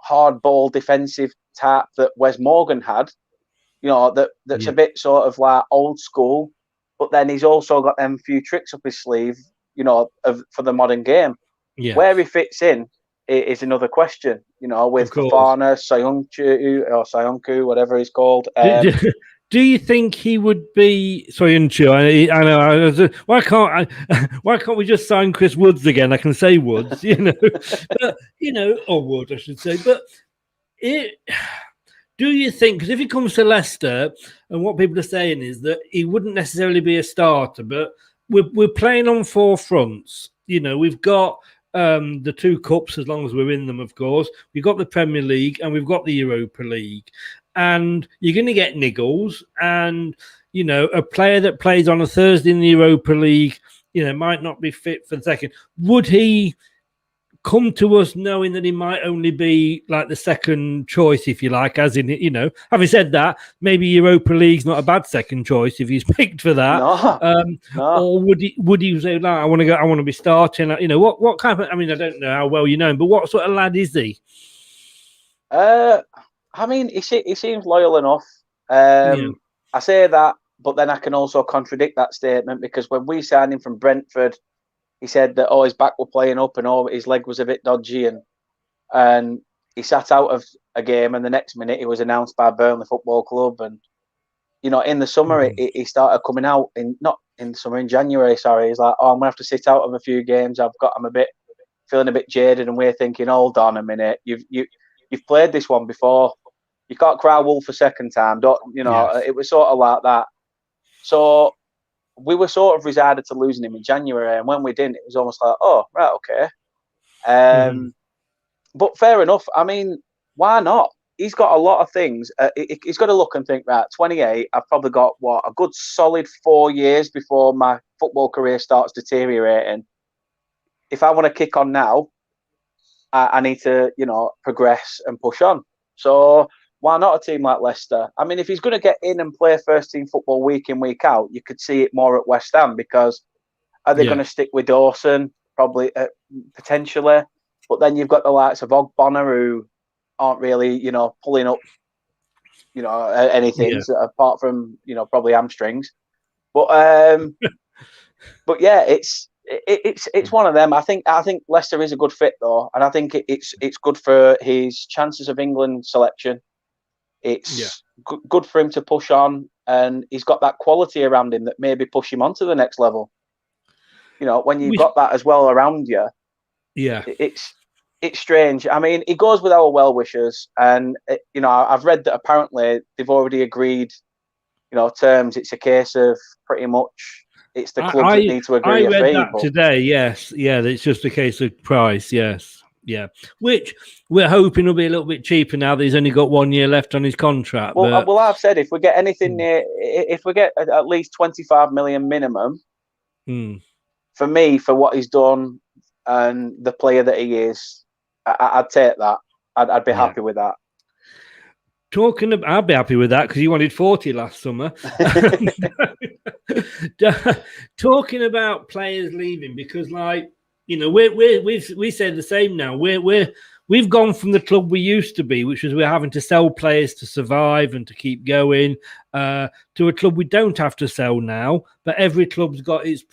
H: hardball defensive tap that Wes Morgan had, that's a bit sort of like old school, but then he's also got them few tricks up his sleeve, for the modern game. Yeah. Where he fits in is another question, with Fofana, Soyuncu, whatever he's called.
F: Do you think he would be Soyuncu? I know. Why can't we just sign Chris Woods again? I can say Woods, but or Wood, I should say. But do you think? Because if he comes to Leicester, and what people are saying is that he wouldn't necessarily be a starter, but we're playing on four fronts. We've got the two cups, as long as we're in them, of course. We've got the Premier League and we've got the Europa League. And you're going to get niggles, and a player that plays on a Thursday in the Europa League, might not be fit for the second. Would he come to us knowing that he might only be like the second choice, if you like, as in, having said that, maybe Europa League's not a bad second choice if he's picked for that. No. Or would he say, no, I want to be starting? What kind of, I don't know how well you know him, but what sort of lad is he?
H: He seems loyal enough. I say that, but then I can also contradict that statement, because when we signed him from Brentford, he said that, his back were playing up and his leg was a bit dodgy, and he sat out of a game, and the next minute he was announced by Burnley Football Club. And, in the summer, he started coming out, in January, sorry. He's like, I'm going to have to sit out of a few games. I'm feeling a bit jaded, and we're thinking, hold on a minute. You've played this one before. You can't cry wolf a second time. It was sort of like that. So we were sort of resigned to losing him in January, and when we didn't, it was almost like, oh, right, okay. But fair enough. Why not? He's got a lot of things. He's got to look and think, right, 28, I've probably got, a good solid 4 years before my football career starts deteriorating. If I want to kick on now, I need to, progress and push on. So why not a team like Leicester? If he's going to get in and play first team football week in, week out, you could see it more at West Ham, because are they going to stick with Dawson? Probably, potentially. But then you've got the likes of Ogbonna, who aren't really, pulling up, anything apart from, probably hamstrings. But but yeah, it's one of them. I think Leicester is a good fit, though, and I think it's good for his chances of England selection. It's good for him to push on, and he's got that quality around him that maybe push him on to the next level. When you've got that as well around you, it's strange. He goes with our well-wishers, and I've read that apparently they've already agreed, terms. It's a case of pretty much it's the clubs that need to agree.
F: I read that today. Yes, it's just a case of price. Yes. Yeah, which we're hoping will be a little bit cheaper now that he's only got 1 year left on his contract.
H: Well, I've said if we get anything near, if we get at least 25 million minimum, for me, for what he's done and the player that he is, I'd take that. I'd be happy with that.
F: I'd be happy with that, because you wanted 40 last summer. Talking about players leaving, because we say the same now. We've gone from the club we used to be, which was we're having to sell players to survive and to keep going, to a club we don't have to sell now. But every club's got its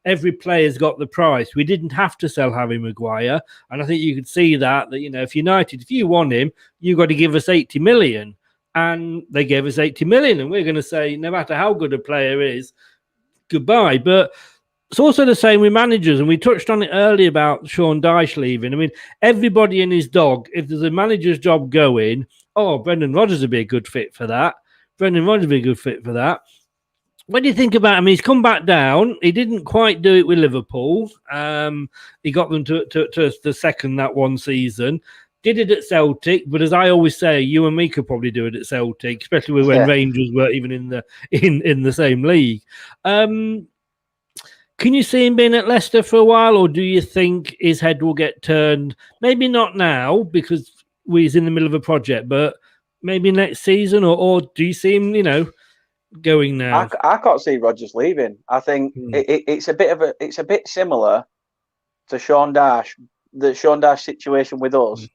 F: every player's got the price. We didn't have to sell Harry Maguire, and I think you could see that if United, if you want him, you got to give us 80 million, and they gave us 80 million, and we're going to say no matter how good a player is, goodbye. But it's also the same with managers, and we touched on it earlier about Sean Dyche leaving. Everybody and his dog, if there's a manager's job going, Brendan Rodgers would be a good fit for that. When do you think about him? He's come back down. He didn't quite do it with Liverpool. He got them to the second that one season. did it at Celtic, but as I always say, you and me could probably do it at Celtic, especially when Rangers were even in the same league. Can you see him being at Leicester for a while, or do you think his head will get turned? Maybe not now because he's in the middle of a project, but maybe next season, or do you see him, going now?
H: I can't see Rodgers leaving. I think it's a bit similar to Sean Dyche, the Sean Dyche situation with us,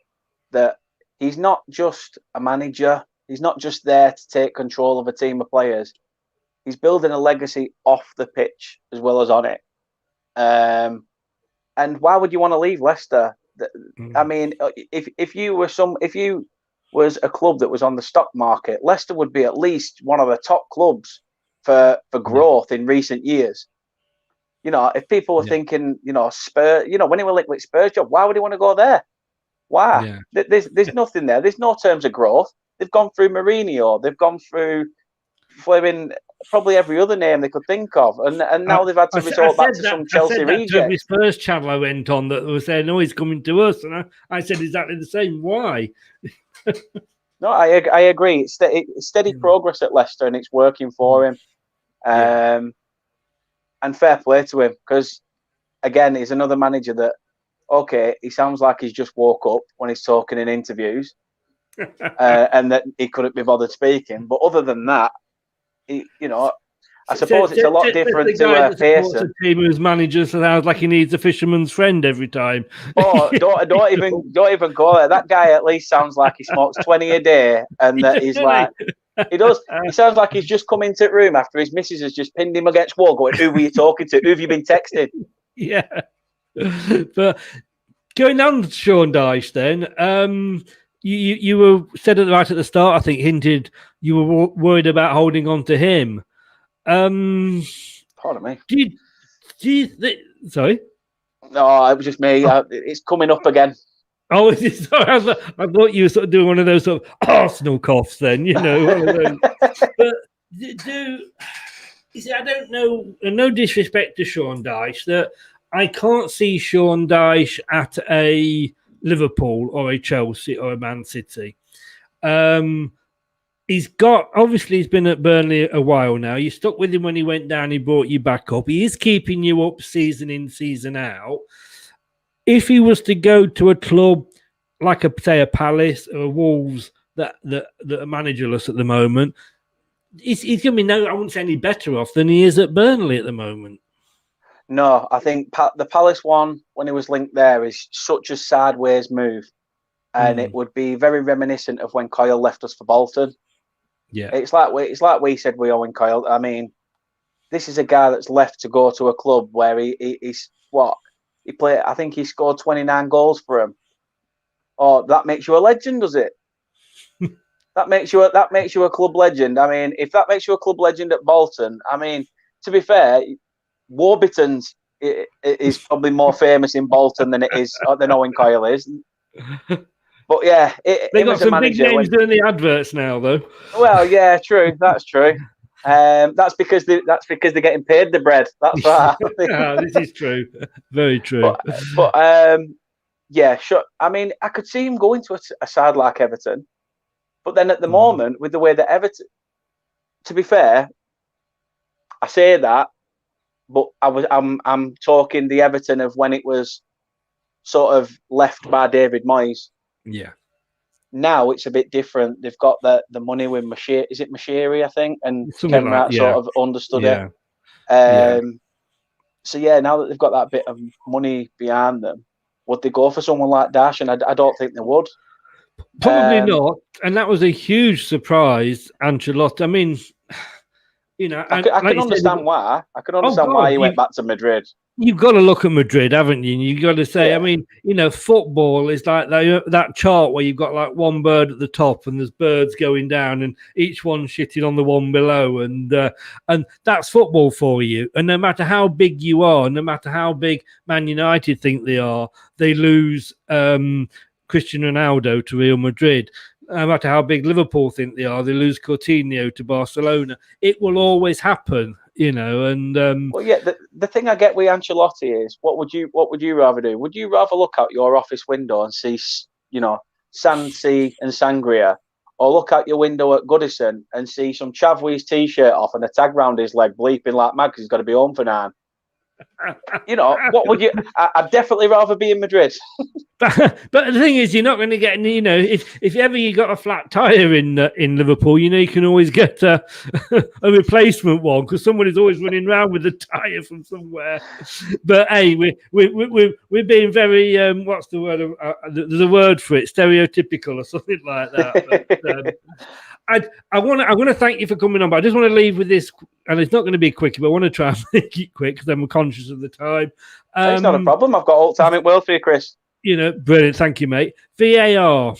H: that he's not just a manager. He's not just there to take control of a team of players. He's building a legacy off the pitch as well as on it. And why would you want to leave Leicester? I mean, if you was a club that was on the stock market, Leicester would be at least one of the top clubs for growth in recent years. If people were thinking, Spurs, when he was linked with Spurs job, why would he want to go there? Why? Yeah. There's nothing there. There's no terms of growth. They've gone through Mourinho. They've gone through Fleming, probably every other name they could think of, and now they've had to resort back to some Chelsea rejects.
F: His first channel I went on that was saying, "No, he's coming to us," and I said exactly the same. Why?
H: No, I agree. It's steady progress at Leicester, and it's working for him. And fair play to him, because again, he's another manager that, okay, he sounds like he's just woke up when he's talking in interviews, and that he couldn't be bothered speaking. But other than that, I suppose it's a lot different to Pearson.
F: A team whose manager sounds like he needs a fisherman's friend every time.
H: Oh, don't even go there. That guy at least sounds like he smokes 20 a day, and that he's like, he does. He sounds like he's just come into the room after his missus has just pinned him against the wall, going, "Who were you talking to? Who have you been texting?"
F: Yeah. But going down to Sean Dyche, then, you were said it right at the start. I think hinted you were worried about holding on to him.
H: Pardon me.
F: Do you sorry?
H: No, it was just me. It's coming up again.
F: Oh, sorry. I thought you were sort of doing one of those sort of Arsenal coughs. Then one of those. But you see, I don't know. No disrespect to Sean Dyche, that I can't see Sean Dyche at a Liverpool or a Chelsea or a Man City. He's been at Burnley a while now. You stuck with him when he went down. He brought you back up. He is keeping you up season in, season out. If he was to go to a club like a Palace or a Wolves that are managerless at the moment, he's going to be I wouldn't say any better off than he is at Burnley at the moment.
H: No, I think the Palace one, when he was linked there, is such a sideways move. And it would be very reminiscent of when Coyle left us for Bolton.
F: Yeah,
H: it's like we said with Owen Coyle. I mean, this is a guy that's left to go to a club where he's what he played. I think he scored 29 goals for him. Oh, that makes you a legend, does it? that makes you a club legend. I mean, if that makes you a club legend at Bolton, I mean, to be fair, Warburton's is probably more famous in Bolton than Owen Coyle is. But yeah,
F: they got some big names doing the adverts now, though.
H: Well, yeah, true. That's true. That's because they're getting paid the bread. That's right.
F: This is true. Very true.
H: But yeah, sure. I mean, I could see him going to a side like Everton, but then at the moment, with the way that Everton, to be fair, I say that, but I'm talking the Everton of when it was sort of left by David Moyes.
F: Yeah.
H: Now it's a bit different. They've got the money with Mashiri. Is it Mashiri, I think? And Ken Rat sort of understood it. So yeah, now that they've got that bit of money behind them, would they go for someone like Dash? And I don't think they would.
F: Probably not. And that was a huge surprise, Ancelotti. I mean,
H: I can understand why. I can understand why he went back to Madrid.
F: You've got to look at Madrid, haven't you? And you've got to say, I mean, football is like that chart where you've got like one bird at the top and there's birds going down and each one shitting on the one below. And that's football for you. And no matter how big you are, no matter how big Man United think they are, they lose Cristiano Ronaldo to Real Madrid. No matter how big Liverpool think they are, they lose Coutinho to Barcelona. It will always happen. And
H: well, yeah. The thing I get with Ancelotti is, what would you rather do? Would you rather look out your office window and see, Sea and Sangria, or look out your window at Goodison and see some chav with his t-shirt off and a tag round his leg bleeping like mad because he's got to be home for 9. You know, what would you? I'd definitely rather be in Madrid.
F: But the thing is, you're not going to get, you know, if ever you got a flat tire in Liverpool, you know, you can always get a replacement one because someone is always running around with a tire from somewhere. But hey, we're being very what's the word? There's a word for it, stereotypical or something like that. But, I want to thank you for coming on, but I just want to leave with this, and it's not going to be quick, but I want to try and make it quick because I'm conscious of the time.
H: It's not a problem. I've got all the time in the world for you, Chris.
F: You know, brilliant. Thank you, mate. VAR.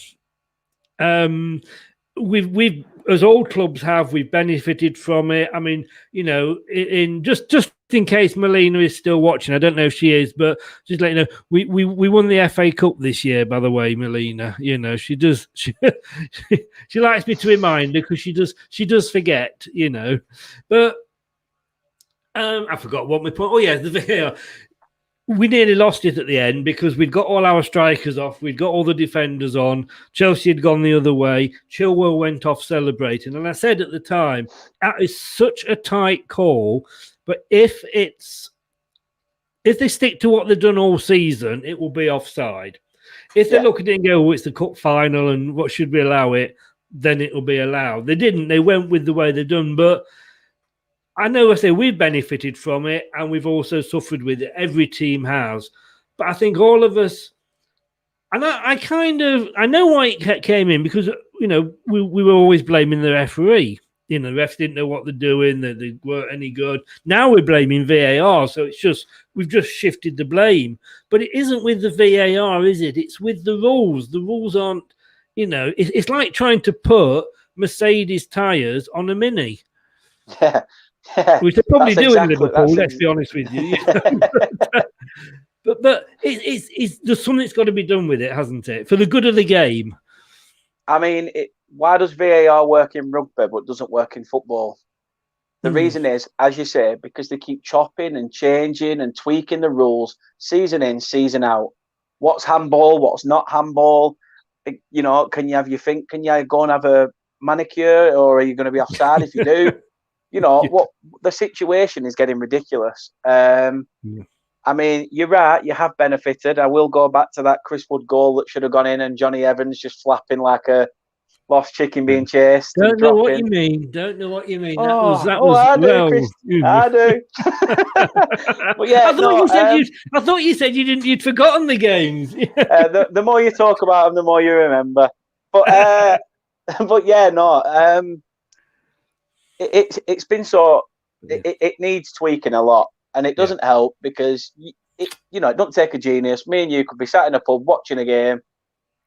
F: We've as all clubs have, we've benefited from it. I mean, you know, in just in case Melina is still watching, I don't know if she is, but just let you know, we won the FA Cup this year, by the way, Melina. You know, she likes me to remind her because she does forget, you know. But I forgot what my point. Oh yeah, the VAR. We nearly lost it at the end because we'd got all our strikers off. We'd got all the defenders on. Chelsea had gone the other way. Chilwell went off celebrating. And I said at the time, that is such a tight call. But if they stick to what they've done all season, it will be offside. If they look at it and go, oh, it's the cup final and what should we allow it, then it will be allowed. They didn't. They went with the way they've done. But I know I say we've benefited from it and we've also suffered with it. Every team has. But I think all of us, and I know why it came in because, you know, we were always blaming the referee. You know, the refs didn't know what they're doing. They weren't any good. Now we're blaming VAR. So we've just shifted the blame. But it isn't with the VAR, is it? It's with the rules. The rules aren't, you know, it's like trying to put Mercedes tyres on a Mini.
H: Yeah.
F: Which they probably do in Liverpool, let's be honest with you. but it's there's something that's got to be done with it, hasn't it? For the good of the game.
H: I mean, why does VAR work in rugby but doesn't work in football? The reason is, as you say, because they keep chopping and changing and tweaking the rules season in, season out. What's handball? What's not handball? You know, can you go and have a manicure, or are you going to be offside if you do? You know, what the situation is getting ridiculous. I mean, you're right. You have benefited. I will go back to that Chris Wood goal that should have gone in and Johnny Evans just flapping like a lost chicken being chased.
F: Don't know what you mean. That was
H: I do, Chris. I do. But yeah,
F: I thought you said you'd forgotten the games.
H: The more you talk about them, the more you remember. But but yeah, no. It's been so it needs tweaking a lot, and it doesn't help because it doesn't take a genius. Me and you could be sat in a pub watching a game,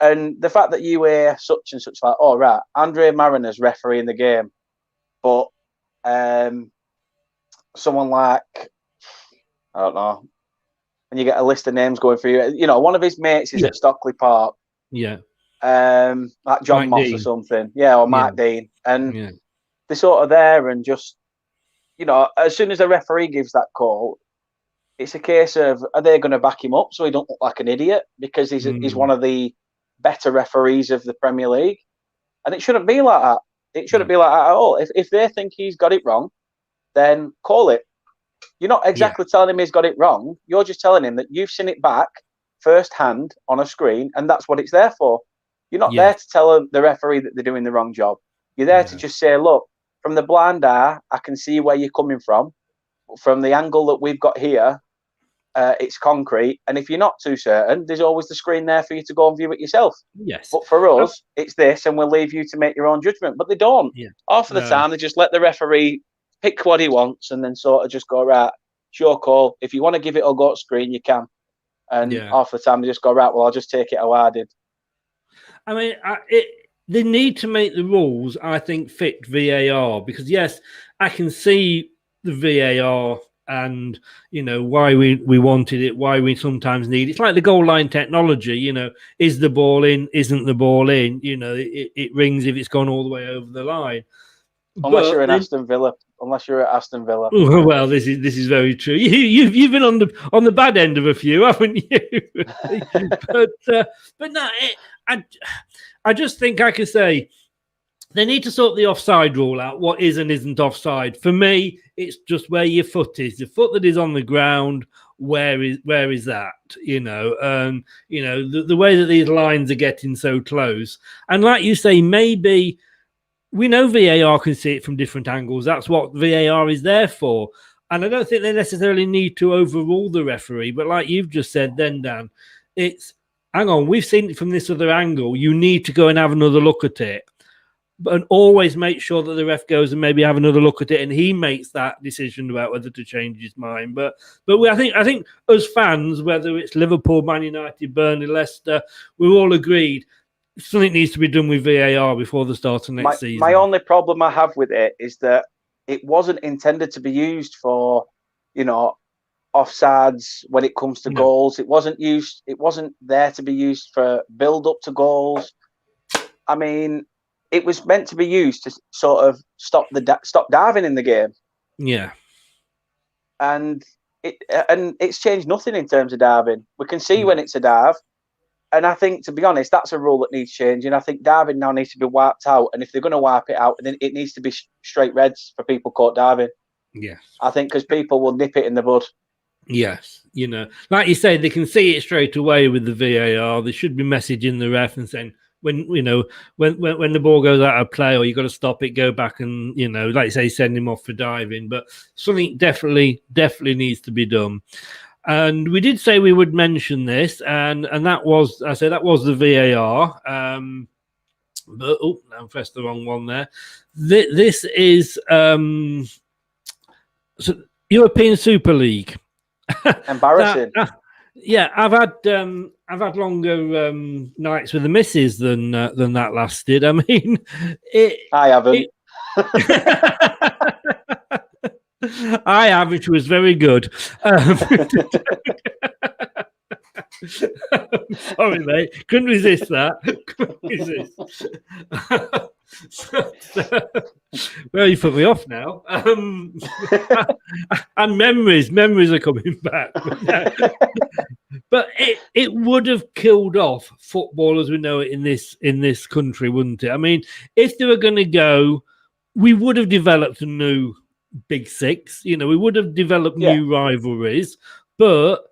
H: and the fact that you hear such and such like, oh right, Andre Mariner's refereeing the game, but someone like, I don't know, and you get a list of names going for you. You know, one of his mates is at Stockley Park.
F: Yeah.
H: Like John
F: Mike
H: Moss
F: Dean.
H: or something. Yeah, or Mark Dean, and. They're sort of there and just, you know, as soon as the referee gives that call, it's a case of, are they going to back him up so he don't look like an idiot because he's one of the better referees of the Premier League? And it shouldn't be like that. It shouldn't be like that at all. If they think he's got it wrong, then call it. You're not exactly telling him he's got it wrong. You're just telling him that you've seen it back firsthand on a screen and that's what it's there for. You're not there to tell the referee that they're doing the wrong job. You're there to just say, look, from the blind eye, I can see where you're coming from. From the angle that we've got here, it's concrete. And if you're not too certain, there's always the screen there for you to go and view it yourself.
F: Yes.
H: But for us, it's this, and we'll leave you to make your own judgment. But they don't. Yeah. Half of the time, they just let the referee pick what he wants and then sort of just go, right, it's your call. If you want to give it or go to screen, you can. And half the time, they just go, right, well, I'll just take it how I did.
F: I mean, they need to make the rules, I think, fit VAR because, yes, I can see the VAR and, you know, why we wanted it, why we sometimes need it. It's like the goal line technology, you know, is the ball in, isn't the ball in? You know, it rings if it's gone all the way over the line.
H: Unless you're an Aston Villa unless you're at Aston Villa.
F: Well, this is very true. You've been on the bad end of a few, haven't you? but no, I just think I could say they need to sort the offside rule out. What is and isn't offside? For me, it's just where your foot is. The foot that is on the ground. Where is that? The way that these lines are getting so close, and like you say, maybe. We know VAR can see it from different angles. That's what VAR is there for. And I don't think they necessarily need to overrule the referee. But like you've just said then, Dan, it's, hang on, we've seen it from this other angle. You need to go and have another look at it. And always make sure that the ref goes and maybe have another look at it and he makes that decision about whether to change his mind. But I think as fans, whether it's Liverpool, Man United, Burnley, Leicester, we're all agreed something needs to be done with VAR before the start of next season.
H: My only problem I have with it is that it wasn't intended to be used for, offsides when it comes to goals. It wasn't there to be used for build up to goals. I mean, it was meant to be used to sort of stop diving in the game.
F: Yeah.
H: And it's changed nothing in terms of diving. We can see when it's a dive. And I think, to be honest, that's a rule that needs changing. I think diving now needs to be wiped out. And if they're going to wipe it out, then it needs to be straight reds for people caught diving.
F: Yes.
H: I think because people will nip it in the bud.
F: Yes. Like you say, they can see it straight away with the VAR. They should be messaging the ref and saying, when the ball goes out of play or you got to stop it, go back and, like you say, send him off for diving. But something definitely needs to be done. And we did say we would mention this, and that was the VAR. But I pressed the wrong one there. This is European Super League.
H: Embarrassing.
F: I've had longer nights with the missus than that lasted. I mean,
H: I haven't.
F: I have, which was very good. Sorry, mate. Couldn't resist that. Well, you put me off now. And memories are coming back. But it would have killed off football as we know it in this country, wouldn't it? I mean, if they were going to go, we would have developed a new Big Six. We would have developed new rivalries, but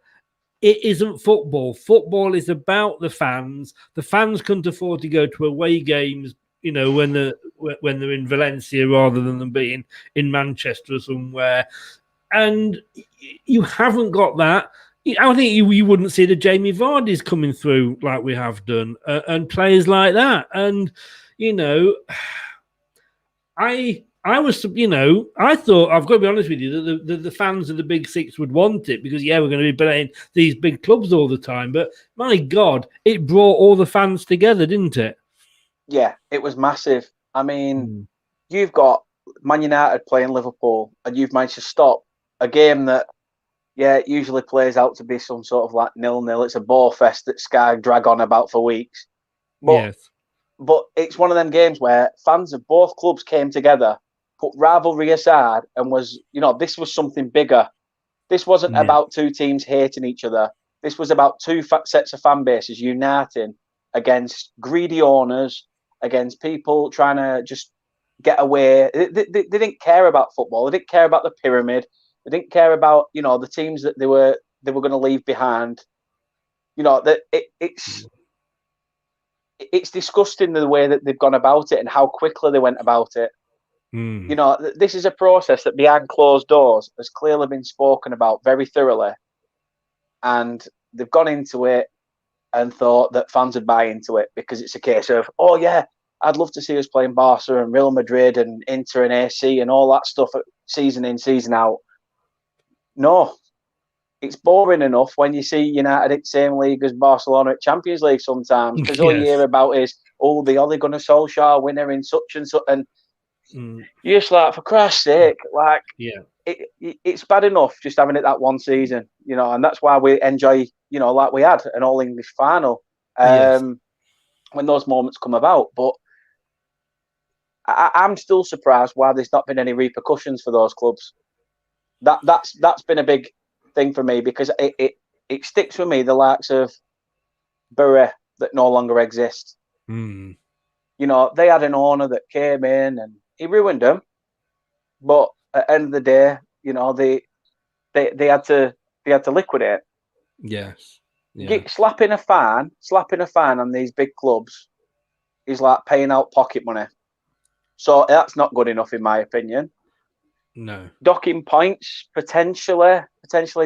F: it isn't football. Football is about the fans. The fans can't afford to go to away games, when they're in Valencia rather than them being in Manchester or somewhere. And you haven't got that. I think you wouldn't see the Jamie Vardy's coming through like we have done, and players like that. And I thought, I've got to be honest with you, that the fans of the Big Six would want it because, we're going to be playing these big clubs all the time. But my God, it brought all the fans together, didn't it?
H: Yeah, it was massive. I mean, you've got Man United playing Liverpool and you've managed to stop a game that, it usually plays out to be some sort of like 0-0. It's a ball fest that Sky drag on about for weeks. But it's one of them games where fans of both clubs came together, put rivalry aside, and this was something bigger. This wasn't about two teams hating each other. This was about two sets of fan bases uniting against greedy owners, against people trying to just get away. They didn't care about football. They didn't care about the pyramid. They didn't care about the teams that they were going to leave behind. It's disgusting the way that they've gone about it and how quickly they went about it. This is a process that behind closed doors has clearly been spoken about very thoroughly. And they've gone into it and thought that fans would buy into it because it's a case of, I'd love to see us playing Barca and Real Madrid and Inter and AC and all that stuff season in, season out. No, it's boring enough when you see United at the same league as Barcelona at Champions League sometimes, because all you hear about is, the Ole Gunnar Solskjaer winner in such and such, and you're just like, for Christ's sake, it's bad enough just having it that one season, and that's why we enjoy, like we had an All English final when those moments come about. But I'm still surprised why there's not been any repercussions for those clubs. That's been a big thing for me, because it sticks with me, the likes of Borough that no longer exist.
F: Mm.
H: You know, they had an owner that came in and he ruined them. But at the end of the day, you know, they had to liquidate.
F: Yes. Yeah.
H: Slapping a fine on these big clubs is like paying out pocket money. So that's not good enough, in my opinion.
F: No.
H: Docking points, potentially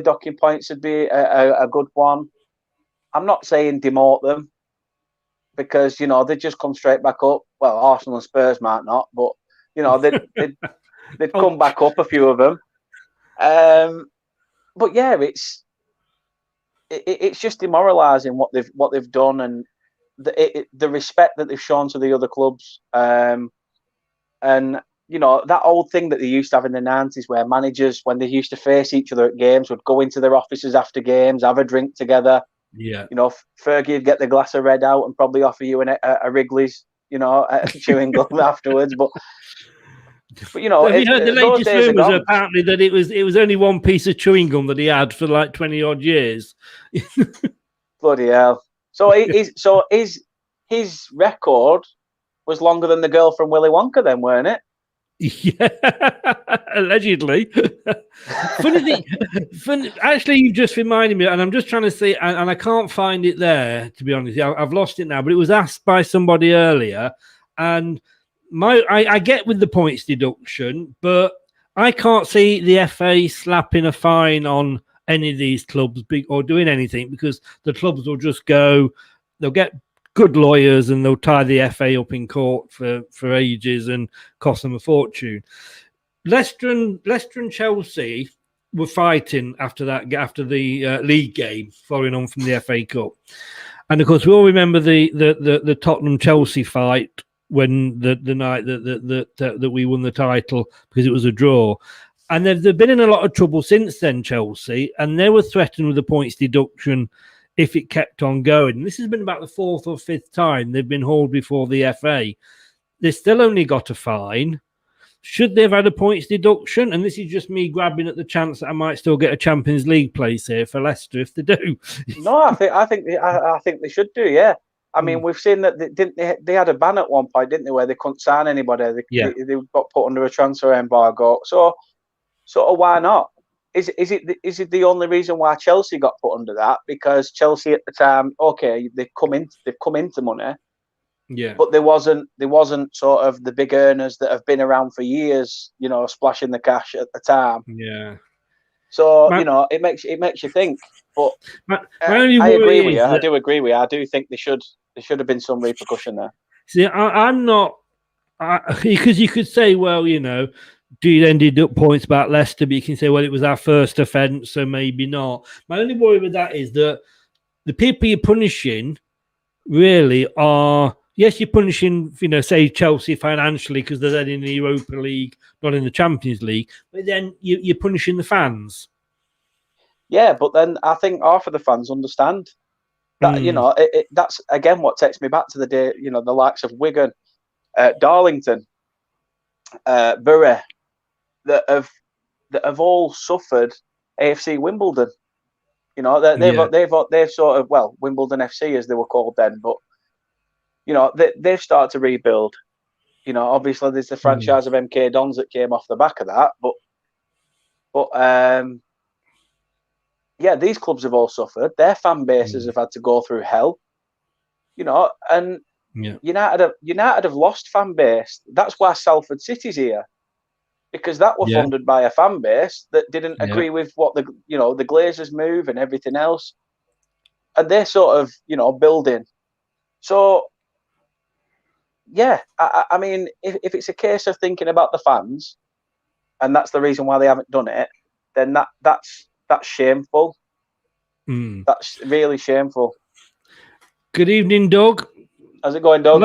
H: docking points would be a good one. I'm not saying demote them, because, you know, they just come straight back up. Well, Arsenal and Spurs might not, but, you know, they'd come back up, a few of them. But yeah, it's just demoralising what they've done, and the respect that they've shown to the other clubs. And you know, that old thing that they used to have in the 90s, where managers, when they used to face each other at games, would go into their offices after games, have a drink together.
F: Yeah.
H: You know, Fergie would get the glass of red out and probably offer you a Wrigley's, you know, chewing gum afterwards. But you know,
F: have you heard the latest rumours apparently that it was only one piece of chewing gum that he had for like 20 odd years?
H: Bloody hell! So his record was longer than the girl from Willy Wonka, then, weren't it?
F: Yeah, allegedly. Funny thing, actually, you just reminded me, and I'm just trying to see, and I can't find it there, to be honest. I've lost it now, but it was asked by somebody earlier, and I get with the points deduction, but I can't see the FA slapping a fine on any of these clubs or doing anything, because the clubs will just go, they'll get good lawyers and they'll tie the FA up in court for ages and cost them a fortune. Leicester and Chelsea were fighting after the league game, following on from the FA Cup, and of course we all remember the Tottenham Chelsea fight when the night that we won the title, because it was a draw. And they've been in a lot of trouble since then, Chelsea, and they were threatened with a points deduction if it kept on going. And this has been about the fourth or fifth time they've been hauled before the FA. They still only got a fine. Should they have had a points deduction? And this is just me grabbing at the chance that I might still get a Champions League place here for Leicester if they do.
H: No, I think they should do. Yeah, I mean, we've seen that they had a ban at one point, didn't they, where they couldn't sign anybody. They got put under a transfer embargo. So why not? Is it the only reason why Chelsea got put under that? Because Chelsea at the time, okay, they've come into money,
F: yeah,
H: but there wasn't sort of the big earners that have been around for years, you know, splashing the cash at the time.
F: Yeah.
H: So you know, it makes you think. But I agree with you. I do agree with you. I do think there should have been some repercussion there.
F: See, I'm not, because you could say, well, you know, do you then deduct points about Leicester? But you can say, well, it was our first offence, so maybe not. My only worry with that is that the people you're punishing really are, yes, you're punishing, you know, say Chelsea financially because they're then in the Europa League, not in the Champions League, but then you're punishing the fans.
H: Yeah, but then I think half of the fans understand that, you know, that's again what takes me back to the day, you know, the likes of Wigan, Darlington, Borough, that have all suffered AFC Wimbledon. You know, they've sort of, well, Wimbledon FC as they were called then, but you know, they've started to rebuild. You know, obviously there's the franchise of MK Dons that came off the back of that, but yeah, these clubs have all suffered. Their fan bases have had to go through hell. You know, and United have lost fan base. That's why Salford City's here, because that was funded by a fan base that didn't agree with what the Glazers move and everything else, and they're sort of, you know, building. So yeah, I mean, if it's a case of thinking about the fans, and that's the reason why they haven't done it, then that's shameful. That's really shameful.
F: Good evening, Doug.
H: How's it going, Doug?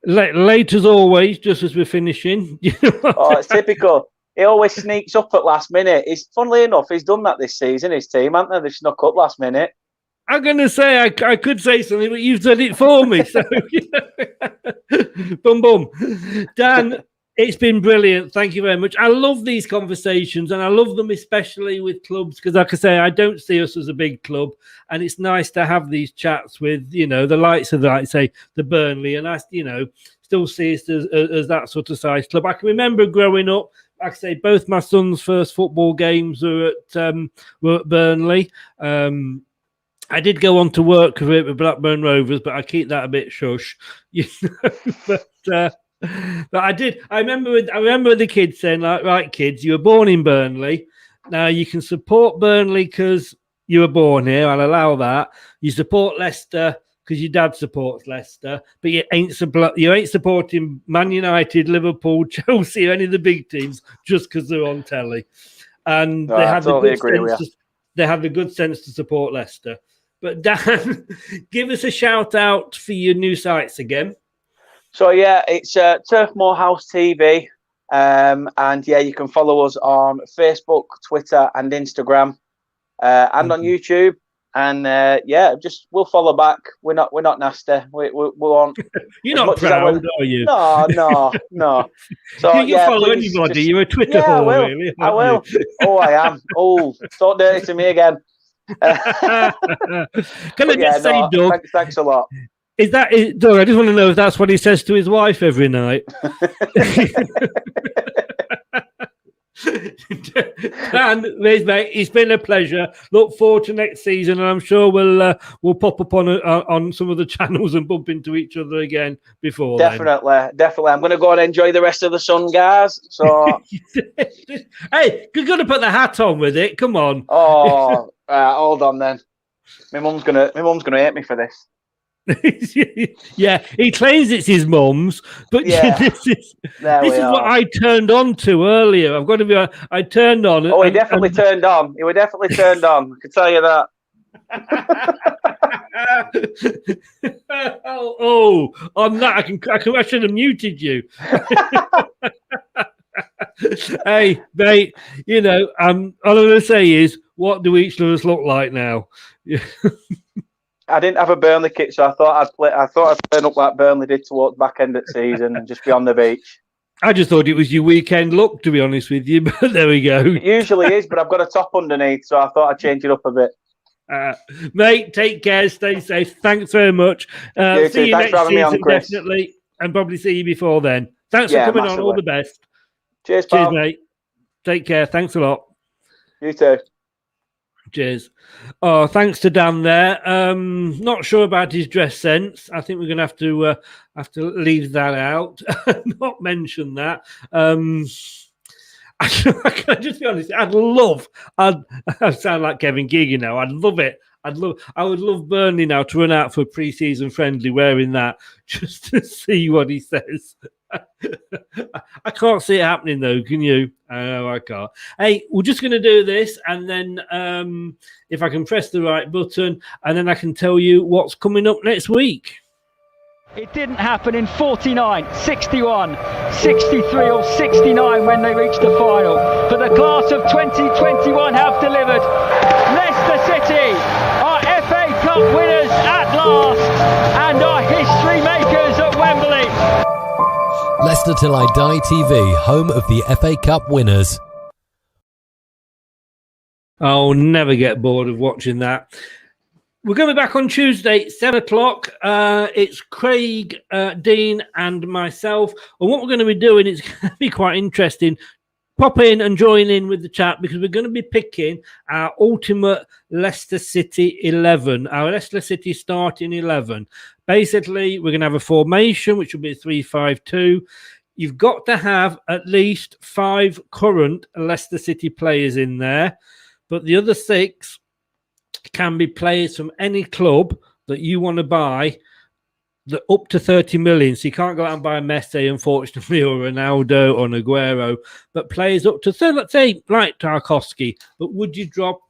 F: Late as always, just as we're finishing.
H: Oh, it's typical. He always sneaks up at last minute. Funnily enough, he's done that this season, his team, haven't they? They've snuck up last minute.
F: I'm going to say, I could say something, but you've said it for me. So, boom. Dan, It's been brilliant. Thank you very much. I love these conversations, and I love them especially with clubs because, like I say, I don't see us as a big club, and it's nice to have these chats with, the likes of, like say, the Burnley, and I, still see us as that sort of size club. I can remember growing up. Like I say, both my son's first football games were at Burnley. I did go on to work with Blackburn Rovers, but I keep that a bit shush, But I did. I remember the kids saying, like, right, kids, you were born in Burnley. Now you can support Burnley because you were born here. I'll allow that. You support Leicester because your dad supports Leicester, but you ain't supporting Man United, Liverpool, Chelsea, or any of the big teams just because they're on telly. And they had the good sense to support Leicester. But Dan, give us a shout out for your new sites again.
H: So yeah, it's 𝕍 House TV, and yeah, you can follow us on Facebook, Twitter, and Instagram, and on YouTube. And yeah, we'll follow back. We're not nasty. We won't.
F: You're not proud, are you?
H: No. So
F: you follow anybody. You're a Twitter whore, really.
H: I will. Oh, I am. Oh, talk dirty to me again.
F: Can I just say, Doug?
H: Thanks a lot.
F: Doug, I just want to know if that's what he says to his wife every night. Dan, mate, it's been a pleasure. Look forward to next season, and I'm sure we'll pop up on some of the channels and bump into each other again before.
H: Definitely. I'm going to go and enjoy the rest of the sun, guys. So,
F: hey, you're going to put the hat on with it. Come on.
H: Oh, hold on then. My mum's gonna hate me for this.
F: Yeah, he claims it's his mum's, but
H: yeah,
F: this is what I turned on to earlier. I've got to be. I turned on.
H: Oh, he definitely turned on. He was definitely turned on. I can tell you that.
F: On that, I should have muted you. Hey, mate, all I'm going to say is, what do each of us look like now?
H: I didn't have a Burnley kit, so I thought I'd turn up like Burnley did towards back end of the season and just be on the beach.
F: I just thought it was your weekend look, to be honest with you, but there we go.
H: It usually is, but I've got a top underneath, so I thought I'd change it up a bit.
F: Mate, take care, stay safe. Thanks very much. See you next season, definitely, and probably see you before then. Thanks for coming on. All the best.
H: Cheers, pal.
F: Cheers, mate. Take care. Thanks a lot.
H: You too.
F: Cheers. Oh, thanks to Dan there. Not sure about his dress sense. I think we're going to have to leave that out. Not mention that. I can just be honest. I sound like Kevin Keegan now. I'd love it. I would love Burnley now to run out for pre-season friendly wearing that just to see what he says. I can't see it happening though, can you? I can't. Hey, we're just going to do this, and then if I can press the right button, and then I can tell you what's coming up next week.
I: It didn't happen in 49, 61, 63 or 69 when they reached the final. But the class of 2021 have delivered. Leicester City are FA Cup winners at last and are history makers at Wembley.
A: Leicester Till I Die TV, home of the FA Cup winners.
F: I'll never get bored of watching that. We're going to be back on Tuesday, 7 o'clock. It's Craig, Dean, and myself. And what we're going to be doing is going to be quite interesting. Pop in and join in with the chat because we're going to be picking our ultimate Leicester City 11, our Leicester City starting 11. Basically, we're going to have a formation, which will be a 3-5-2. You've got to have at least 5 current Leicester City players in there, but the other 6 can be players from any club that you want to buy, that up to 30 million. So you can't go out and buy a Messi, unfortunately, or Ronaldo or Aguero, but players up to, let's say, like Tarkowski. But would you drop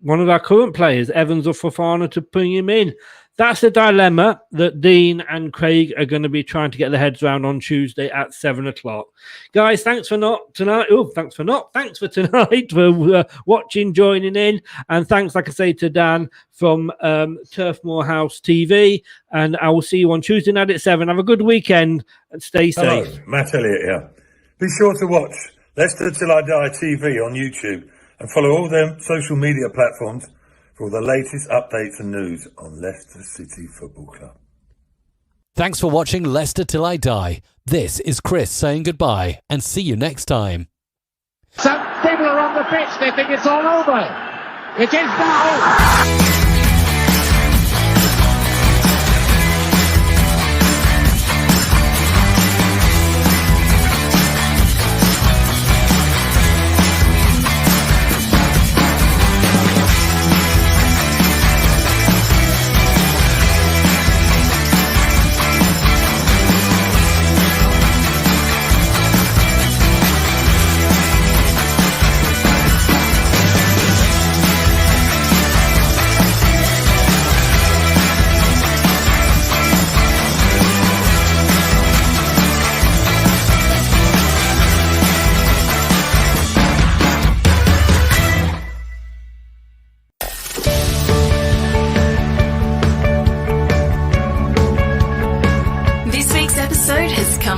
F: one of our current players, Evans or Fofana, to bring him in. That's the dilemma that Dean and Craig are going to be trying to get their heads around on Tuesday at 7:00. Guys, thanks for tonight for watching, joining in. And thanks, like I say, to Dan from 𝕍 House TV. And I will see you on Tuesday night at 7. Have a good weekend and stay safe.
J: Hello, Matt Elliott here. Be sure to watch Leicester Till I Die TV on YouTube and follow all their social media platforms for all the latest updates and news on Leicester City Football Club.
A: Thanks for watching Leicester Till I Die. This is Chris saying goodbye and see you next time.
K: Some people are on the pitch, they think it's all over. It is now.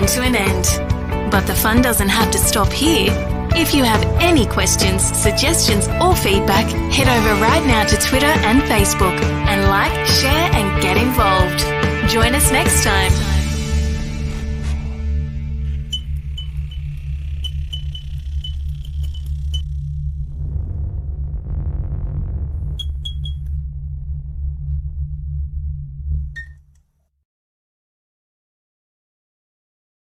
L: To an end. But the fun doesn't have to stop here. If you have any questions, suggestions or feedback, head over right now to Twitter and Facebook and like, share and get involved. Join us next time.